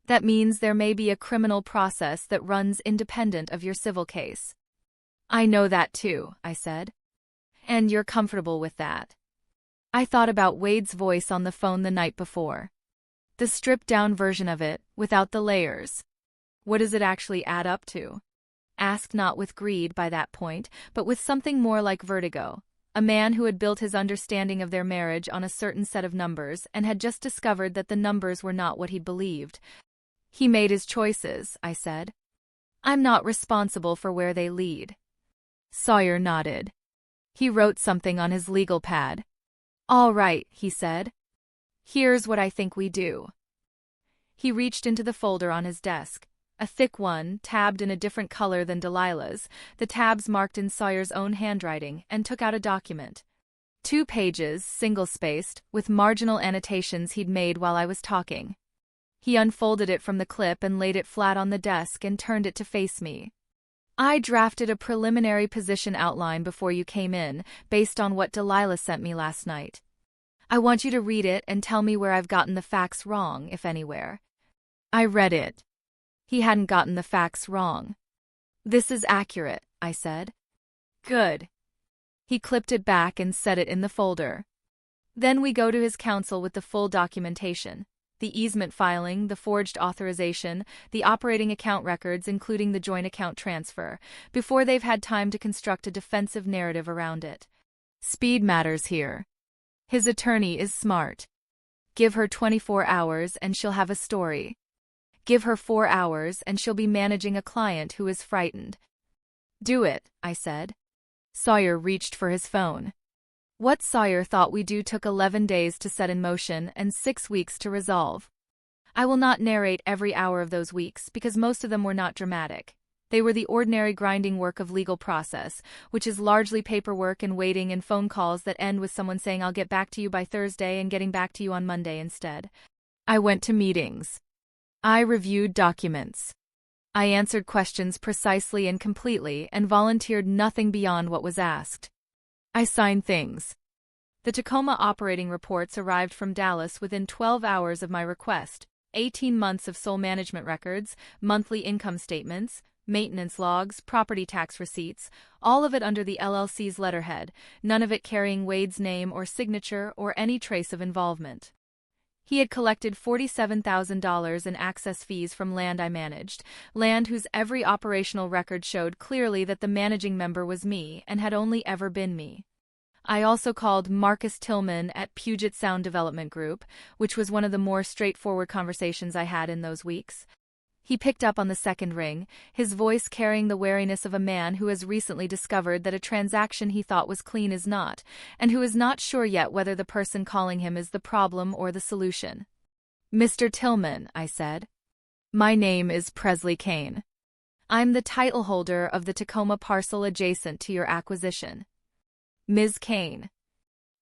That means there may be a criminal process that runs independent of your civil case. I know that too, I said. And you're comfortable with that. I thought about Wade's voice on the phone the night before. The stripped-down version of it, without the layers. What does it actually add up to? Asked not with greed by that point, but with something more like vertigo. A man who had built his understanding of their marriage on a certain set of numbers and had just discovered that the numbers were not what he'd believed. He made his choices, I said. I'm not responsible for where they lead. Sawyer nodded. He wrote something on his legal pad. All right, he said. Here's what I think we do. He reached into the folder on his desk, a thick one, tabbed in a different color than Delilah's, the tabs marked in Sawyer's own handwriting, and took out a document. 2 pages, single-spaced, with marginal annotations he'd made while I was talking. He unfolded it from the clip and laid it flat on the desk and turned it to face me. I drafted a preliminary position outline before you came in, based on what Delilah sent me last night. I want you to read it and tell me where I've gotten the facts wrong, if anywhere. I read it. He hadn't gotten the facts wrong. This is accurate, I said. Good. He clipped it back and set it in the folder. Then we go to his counsel with the full documentation. the easement filing, the forged authorization, the operating account records including the joint account transfer, before they've had time to construct a defensive narrative around it. Speed matters here. His attorney is smart. Give her 24 hours and she'll have a story. Give her 4 hours and she'll be managing a client who is frightened. Do it, I said. Sawyer reached for his phone. What Sawyer thought we do took 11 days to set in motion and 6 weeks to resolve. I will not narrate every hour of those weeks because most of them were not dramatic. They were the ordinary grinding work of legal process, which is largely paperwork and waiting and phone calls that end with someone saying I'll get back to you by Thursday and getting back to you on Monday instead. I went to meetings. I reviewed documents. I answered questions precisely and completely and volunteered nothing beyond what was asked. I signed things. The Tacoma operating reports arrived from Dallas within 12 hours of my request. 18 months of sole management records, monthly income statements, maintenance logs, property tax receipts, all of it under the LLC's letterhead, none of it carrying Wade's name or signature or any trace of involvement. He had collected $47,000 in access fees from land I managed, land whose every operational record showed clearly that the managing member was me and had only ever been me. I also called Marcus Tillman at Puget Sound Development Group, which was one of the more straightforward conversations I had in those weeks. He picked up on the second ring, his voice carrying the wariness of a man who has recently discovered that a transaction he thought was clean is not, and who is not sure yet whether the person calling him is the problem or the solution. Mr. Tillman, I said. My name is Presley Caine. I'm the title holder of the Tacoma parcel adjacent to your acquisition. Ms. Caine.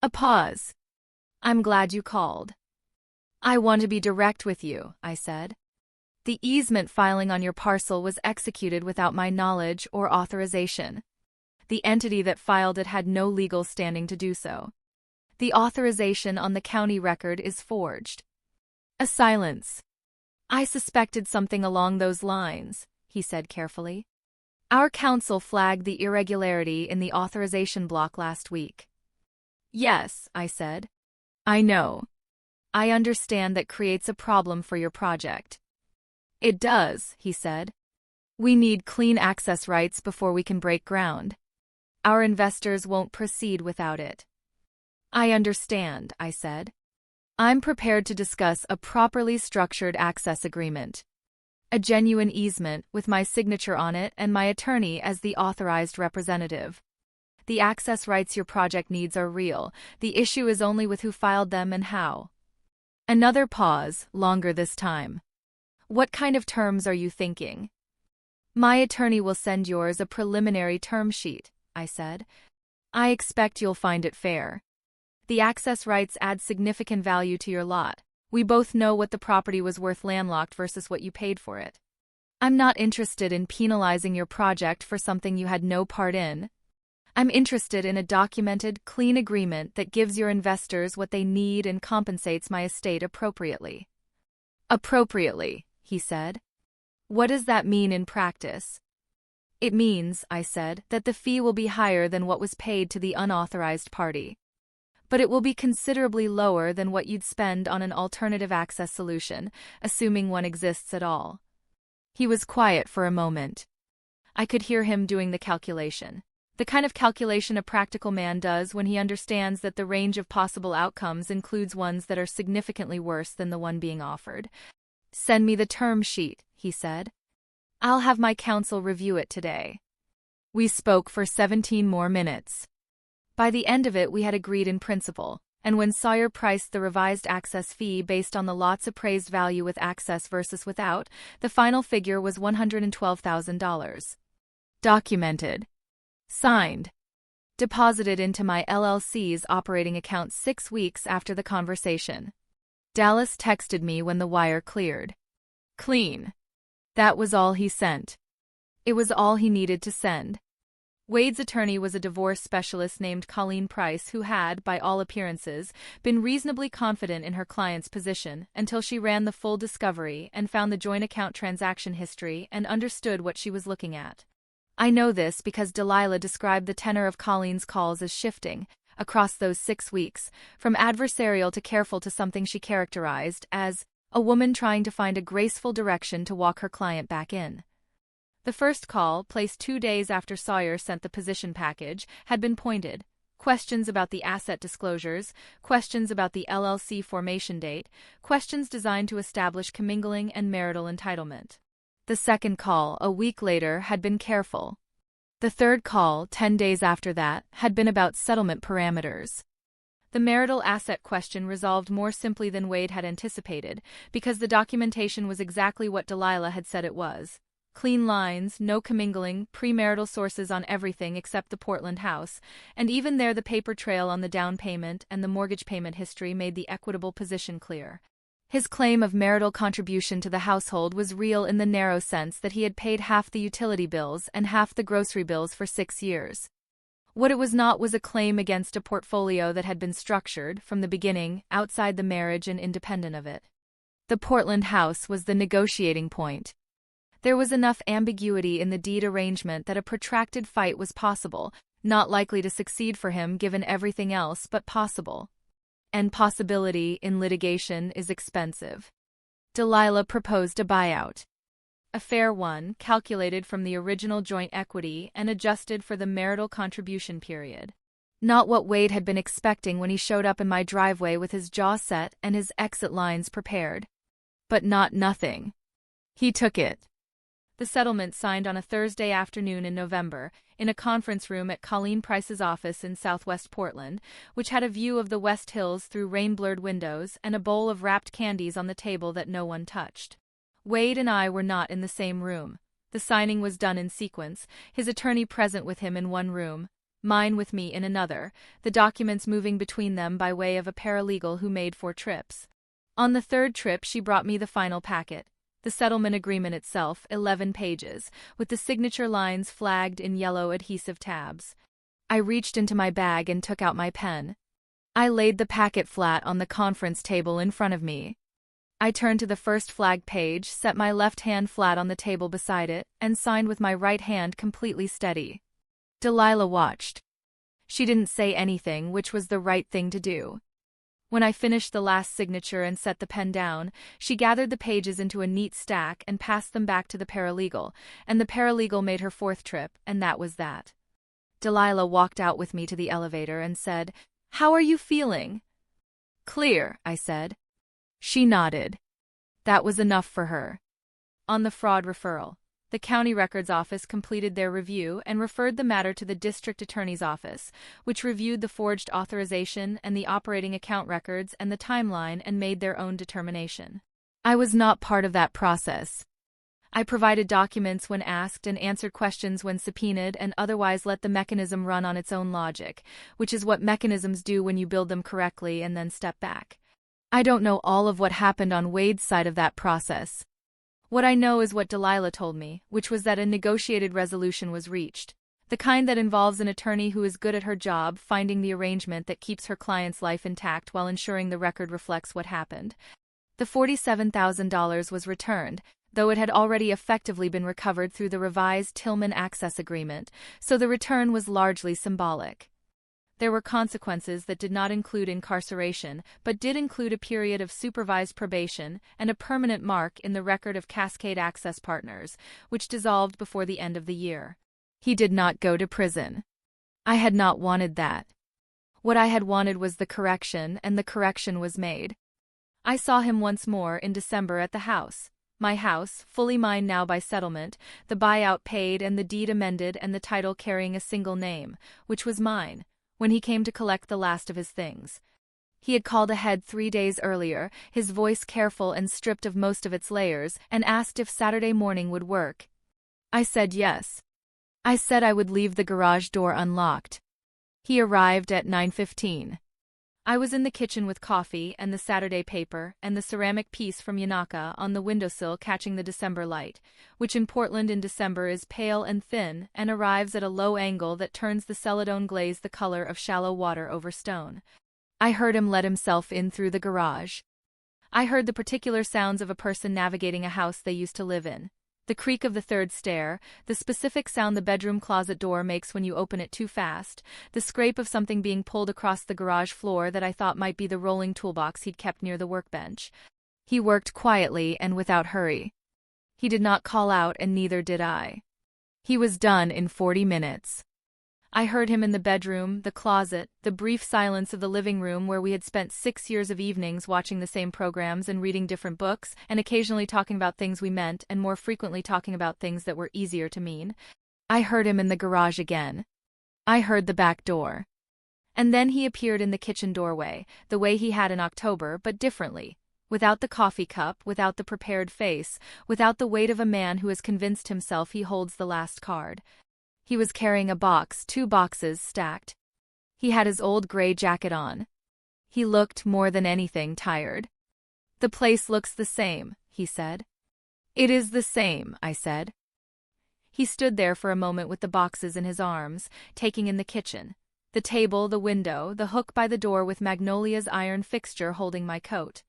A pause. I'm glad you called. I want to be direct with you, I said. The easement filing on your parcel was executed without my knowledge or authorization. The entity that filed it had no legal standing to do so. The authorization on the county record is forged. A silence. I suspected something along those lines, he said carefully. Our counsel flagged the irregularity in the authorization block last week. Yes, I said. I know. I understand that creates a problem for your project. It does, he said. We need clean access rights before we can break ground. Our investors won't proceed without it. I understand, I said. I'm prepared to discuss a properly structured access agreement. A genuine easement with my signature on it and my attorney as the authorized representative. The access rights your project needs are real. The issue is only with who filed them and how. Another pause, longer this time. What kind of terms are you thinking? My attorney will send yours a preliminary term sheet, I said. I expect you'll find it fair. The access rights add significant value to your lot. We both know what the property was worth landlocked versus what you paid for it. I'm not interested in penalizing your project for something you had no part in. I'm interested in a documented, clean agreement that gives your investors what they need and compensates my estate appropriately. Appropriately, he said. What does that mean in practice? It means, I said, that the fee will be higher than what was paid to the unauthorized party. But it will be considerably lower than what you'd spend on an alternative access solution, assuming one exists at all. He was quiet for a moment. I could hear him doing the calculation. The kind of calculation a practical man does when he understands that the range of possible outcomes includes ones that are significantly worse than the one being offered. Send me the term sheet, he said. I'll have my counsel review it today. We spoke for 17 more minutes. By the end of it we had agreed in principle, and when Sawyer priced the revised access fee based on the lot's appraised value with access versus without, the final figure was $112,000. Documented. Signed. Deposited into my LLC's operating account 6 weeks after the conversation. Dallas texted me when the wire cleared. Clean. That was all he sent. It was all he needed to send. Wade's attorney was a divorce specialist named Colleen Price who had, by all appearances, been reasonably confident in her client's position until she ran the full discovery and found the joint account transaction history and understood what she was looking at. I know this because Delilah described the tenor of Colleen's calls as shifting, across those 6 weeks, from adversarial to careful to something she characterized as A woman trying to find a graceful direction to walk her client back in. The first call, placed 2 days after Sawyer sent the position package, had been pointed. Questions about the asset disclosures, questions about the LLC formation date, questions designed to establish commingling and marital entitlement. The second call, a week later, had been careful. The third call, 10 days after that, had been about settlement parameters. The marital asset question resolved more simply than Wade had anticipated, because the documentation was exactly what Delilah had said it was. Clean lines, no commingling, premarital sources on everything except the Portland house, and even there the paper trail on the down payment and the mortgage payment history made the equitable position clear. His claim of marital contribution to the household was real in the narrow sense that he had paid half the utility bills and half the grocery bills for 6 years. What it was not was a claim against a portfolio that had been structured, from the beginning, outside the marriage and independent of it. The Portland house was the negotiating point. There was enough ambiguity in the deed arrangement that a protracted fight was possible, not likely to succeed for him given everything else but possible. And possibility in litigation is expensive. Delilah proposed a buyout. A fair one, calculated from the original joint equity and adjusted for the marital contribution period. Not what Wade had been expecting when he showed up in my driveway with his jaw set and his exit lines prepared. But not nothing. He took it. The settlement signed on a Thursday afternoon in November, in a conference room at Colleen Price's office in southwest Portland, which had a view of the West Hills through rain-blurred windows and a bowl of wrapped candies on the table that no one touched. Wade and I were not in the same room. The signing was done in sequence, his attorney present with him in one room, mine with me in another, the documents moving between them by way of a paralegal who made 4 trips. On the third trip she brought me the final packet. The settlement agreement itself, 11 pages, with the signature lines flagged in yellow adhesive tabs. I reached into my bag and took out my pen. I laid the packet flat on the conference table in front of me. I turned to the first flagged page, set my left hand flat on the table beside it, and signed with my right hand completely steady. Delilah watched. She didn't say anything, which was the right thing to do. When I finished the last signature and set the pen down, she gathered the pages into a neat stack and passed them back to the paralegal, and the paralegal made her 4th trip, and that was that. Delilah walked out with me to the elevator and said, "How are you feeling?" "Clear," I said. She nodded. That was enough for her. On the fraud referral, the county records office completed their review and referred the matter to the district attorney's office, which reviewed the forged authorization and the operating account records and the timeline and made their own determination. I was not part of that process. I provided documents when asked and answered questions when subpoenaed and otherwise let the mechanism run on its own logic, which is what mechanisms do when you build them correctly and then step back. I don't know all of what happened on Wade's side of that process. What I know is what Delilah told me, which was that a negotiated resolution was reached. The kind that involves an attorney who is good at her job finding the arrangement that keeps her client's life intact while ensuring the record reflects what happened. The $47,000 was returned, though it had already effectively been recovered through the revised Tillman Access Agreement, so the return was largely symbolic. There were consequences that did not include incarceration, but did include a period of supervised probation and a permanent mark in the record of Cascade Access Partners, which dissolved before the end of the year. He did not go to prison. I had not wanted that. What I had wanted was the correction, and the correction was made. I saw him once more in December at the house. My house, fully mine now by settlement, the buyout paid and the deed amended and the title carrying a single name, which was mine, when he came to collect the last of his things. He had called ahead 3 days earlier, his voice careful and stripped of most of its layers, and asked if Saturday morning would work. I said yes. I said I would leave the garage door unlocked. He arrived at 9:15. I was in the kitchen with coffee and the Saturday paper and the ceramic piece from Yanaka on the windowsill catching the December light, which in Portland in December is pale and thin and arrives at a low angle that turns the celadone glaze the color of shallow water over stone. I heard him let himself in through the garage. I heard the particular sounds of a person navigating a house they used to live in. The creak of the third stair, the specific sound the bedroom closet door makes when you open it too fast, the scrape of something being pulled across the garage floor that I thought might be the rolling toolbox he'd kept near the workbench. He worked quietly and without hurry. He did not call out, and neither did I. He was done in 40 minutes. I heard him in the bedroom, the closet, the brief silence of the living room where we had spent 6 years of evenings watching the same programs and reading different books, and occasionally talking about things we meant, and more frequently talking about things that were easier to mean. I heard him in the garage again. I heard the back door. And then he appeared in the kitchen doorway, the way he had in October, but differently. Without the coffee cup, without the prepared face, without the weight of a man who has convinced himself he holds the last card. He was carrying a box, 2 boxes stacked. He had his old gray jacket on. He looked, more than anything, tired. "The place looks the same," he said. "It is the same," I said. He stood there for a moment with the boxes in his arms, taking in the kitchen, the table, the window, the hook by the door with Magnolia's iron fixture holding my coat.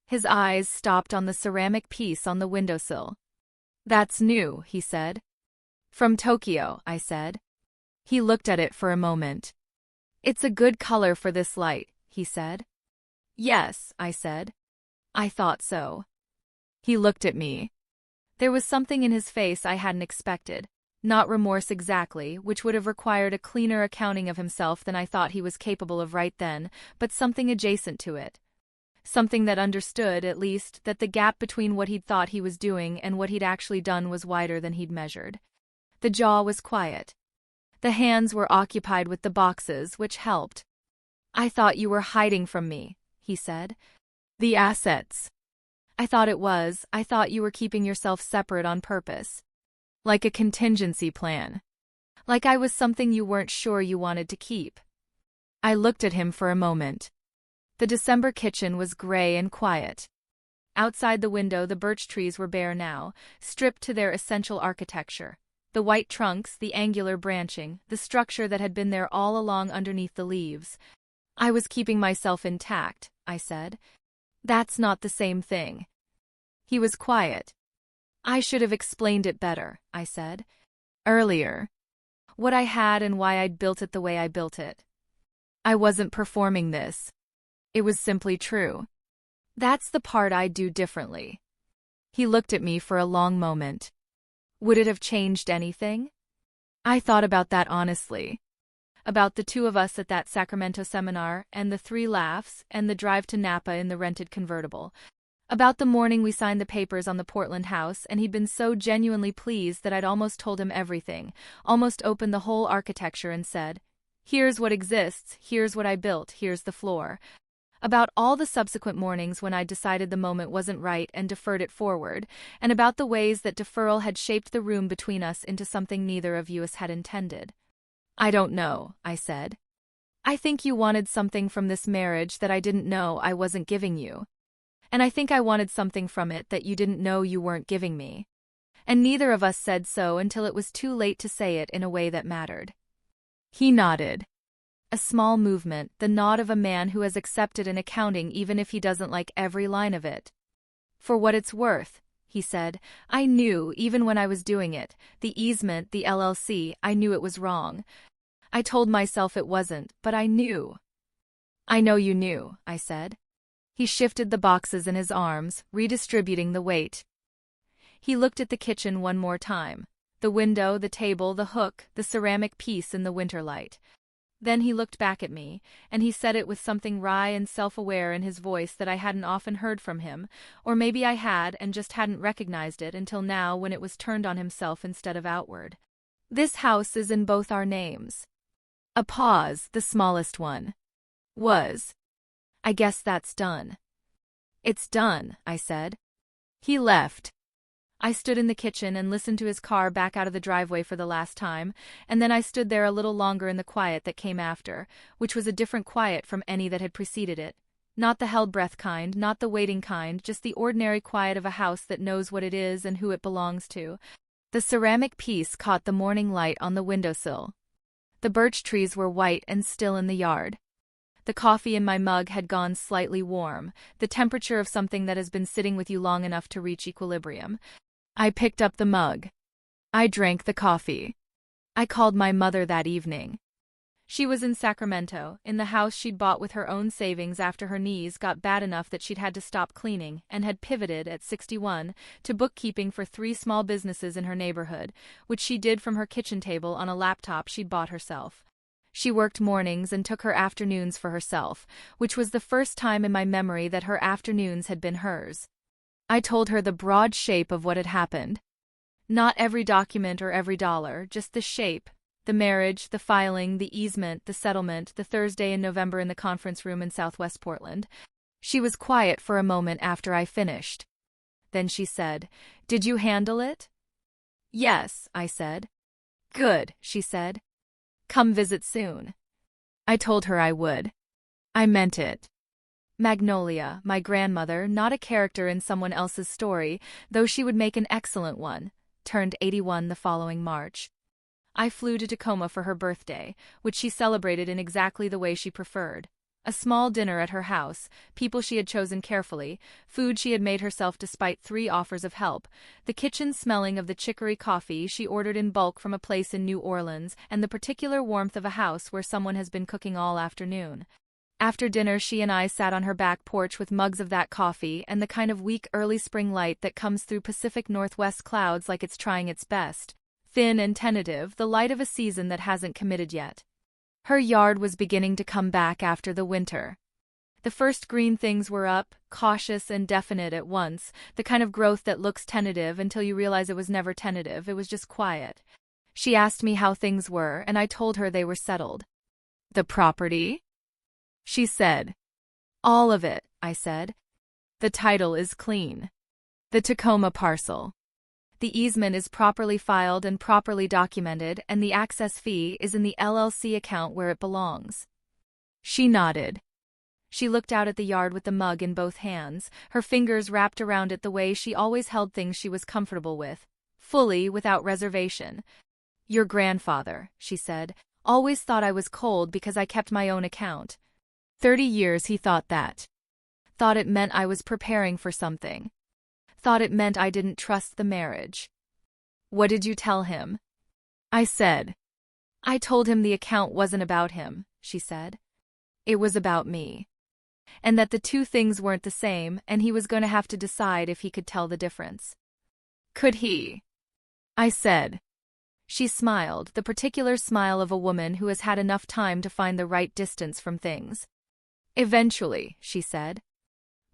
His eyes stopped on the ceramic piece on the windowsill. "That's new," he said. "From Tokyo," I said. He looked at it for a moment. "It's a good color for this light," he said. "Yes," I said. "I thought so." He looked at me. There was something in his face I hadn't expected. Not remorse exactly, which would have required a cleaner accounting of himself than I thought he was capable of right then, but something adjacent to it. Something that understood, at least, that the gap between what he'd thought he was doing and what he'd actually done was wider than he'd measured. The jaw was quiet. The hands were occupied with the boxes, which helped. "I thought you were hiding from me," he said. "The assets." "I thought it was. I thought you were keeping yourself separate on purpose. Like a contingency plan. Like I was something you weren't sure you wanted to keep." I looked at him for a moment. The December kitchen was gray and quiet. Outside the window the birch trees were bare now, stripped to their essential architecture. The white trunks, the angular branching, the structure that had been there all along underneath the leaves. "I was keeping myself intact," I said. "That's not the same thing." He was quiet. "I should have explained it better," I said. "Earlier. What I had and why I'd built it the way I built it. I wasn't performing this. It was simply true. That's the part I'd do differently." He looked at me for a long moment. Would it have changed anything? I thought about that honestly. About the 2 of us at that Sacramento seminar, and the 3 laughs, and the drive to Napa in the rented convertible. About the morning we signed the papers on the Portland house, and he'd been so genuinely pleased that I'd almost told him everything, almost opened the whole architecture and said, "Here's what exists, here's what I built, here's the floor." About all the subsequent mornings when I decided the moment wasn't right and deferred it forward, and about the ways that deferral had shaped the room between us into something neither of us had intended. "I don't know," I said. "I think you wanted something from this marriage that I didn't know I wasn't giving you. And I think I wanted something from it that you didn't know you weren't giving me. And neither of us said so until it was too late to say it in a way that mattered." He nodded. A small movement, the nod of a man who has accepted an accounting even if he doesn't like every line of it. "For what it's worth," he said, "I knew, even when I was doing it, the easement, the LLC, I knew it was wrong. I told myself it wasn't, but I knew." "I know you knew," I said. He shifted the boxes in his arms, redistributing the weight. He looked at the kitchen one more time. The window, the table, the hook, the ceramic piece in the winter light. Then he looked back at me, and he said it with something wry and self-aware in his voice that I hadn't often heard from him, or maybe I had and just hadn't recognized it until now when it was turned on himself instead of outward. "This house is in both our names." A pause, the smallest one. "Was. I guess that's done." "It's done," I said. He left. I stood in the kitchen and listened to his car back out of the driveway for the last time, and then I stood there a little longer in the quiet that came after, which was a different quiet from any that had preceded it. Not the held-breath kind, not the waiting kind, just the ordinary quiet of a house that knows what it is and who it belongs to. The ceramic piece caught the morning light on the windowsill. The birch trees were white and still in the yard. The coffee in my mug had gone slightly warm, the temperature of something that has been sitting with you long enough to reach equilibrium. I picked up the mug. I drank the coffee. I called my mother that evening. She was in Sacramento, in the house she'd bought with her own savings after her knees got bad enough that she'd had to stop cleaning, and had pivoted, at 61, to bookkeeping for 3 small businesses in her neighborhood, which she did from her kitchen table on a laptop she'd bought herself. She worked mornings and took her afternoons for herself, which was the first time in my memory that her afternoons had been hers. I told her the broad shape of what had happened. Not every document or every dollar, just the shape. The marriage, the filing, the easement, the settlement, the Thursday in November in the conference room in Southwest Portland. She was quiet for a moment after I finished. Then she said, "Did you handle it?" "Yes," I said. "Good," she said. "Come visit soon." I told her I would. I meant it. Magnolia, my grandmother, not a character in someone else's story, though she would make an excellent one, turned 81 the following March. I flew to Tacoma for her birthday, which she celebrated in exactly the way she preferred. A small dinner at her house, people she had chosen carefully, food she had made herself despite 3 offers of help, the kitchen smelling of the chicory coffee she ordered in bulk from a place in New Orleans, and the particular warmth of a house where someone has been cooking all afternoon. After dinner she and I sat on her back porch with mugs of that coffee and the kind of weak early spring light that comes through Pacific Northwest clouds like it's trying its best. Thin and tentative, the light of a season that hasn't committed yet. Her yard was beginning to come back after the winter. The first green things were up, cautious and definite at once, the kind of growth that looks tentative until you realize it was never tentative, it was just quiet. She asked me how things were, and I told her they were settled. "The property?" She said. "All of it," I said. "The title is clean. The Tacoma parcel. The easement is properly filed and properly documented, and the access fee is in the LLC account where it belongs." She nodded. She looked out at the yard with the mug in both hands, her fingers wrapped around it the way she always held things she was comfortable with, fully, without reservation. "Your grandfather," she said, "always thought I was cold because I kept my own account. 30 years he thought that. Thought it meant I was preparing for something. Thought it meant I didn't trust the marriage." "What did you tell him?" I said. "I told him the account wasn't about him," she said. "It was about me. And that the 2 things weren't the same, and he was going to have to decide if he could tell the difference." "Could he?" I said. She smiled, the particular smile of a woman who has had enough time to find the right distance from things. "Eventually," she said.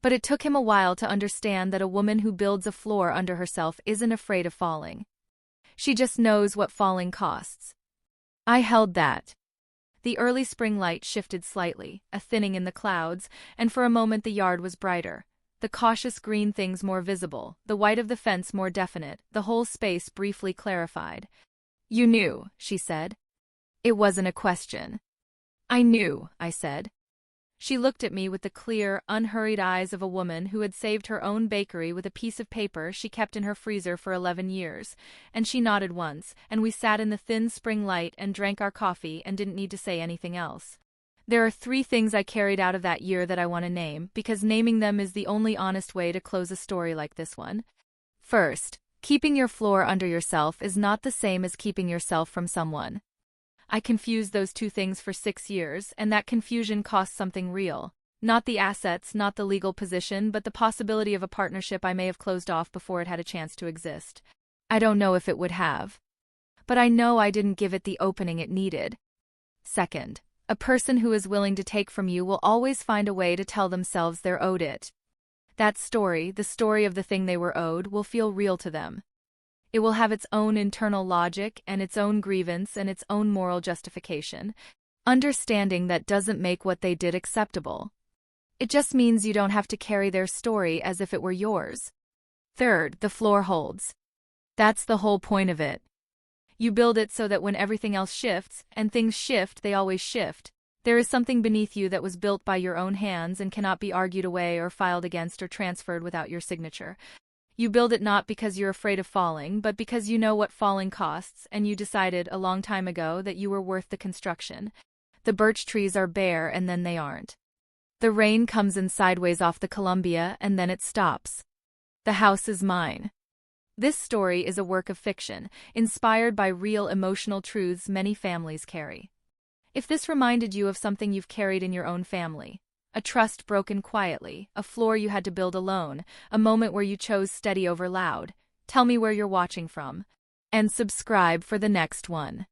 But it took him a while to understand that a woman who builds a floor under herself isn't afraid of falling. She just knows what falling costs. I held that. The early spring light shifted slightly, a thinning in the clouds, and for a moment the yard was brighter. The cautious green things more visible, the white of the fence more definite, the whole space briefly clarified. "You knew," she said. "It wasn't a question." "I knew," I said. She looked at me with the clear, unhurried eyes of a woman who had saved her own bakery with a piece of paper she kept in her freezer for 11 years, and she nodded once, and we sat in the thin spring light and drank our coffee and didn't need to say anything else. There are 3 things I carried out of that year that I want to name, because naming them is the only honest way to close a story like this one. First, keeping your floor under yourself is not the same as keeping yourself from someone. I confused those 2 things for 6 years, and that confusion cost something real. Not the assets, not the legal position, but the possibility of a partnership I may have closed off before it had a chance to exist. I don't know if it would have. But I know I didn't give it the opening it needed. Second, a person who is willing to take from you will always find a way to tell themselves they're owed it. That story, the story of the thing they were owed, will feel real to them. It will have its own internal logic and its own grievance and its own moral justification. Understanding that doesn't make what they did acceptable. It just means you don't have to carry their story as if it were yours. Third, the floor holds. That's the whole point of it. You build it so that when everything else shifts, and things shift, they always shift, there is something beneath you that was built by your own hands and cannot be argued away or filed against or transferred without your signature. You build it not because you're afraid of falling, but because you know what falling costs, and you decided a long time ago that you were worth the construction. The birch trees are bare and then they aren't. The rain comes in sideways off the Columbia and then it stops. The house is mine. This story is a work of fiction, inspired by real emotional truths many families carry. If this reminded you of something you've carried in your own family, a trust broken quietly, a floor you had to build alone, a moment where you chose steady over loud, tell me where you're watching from, and subscribe for the next one.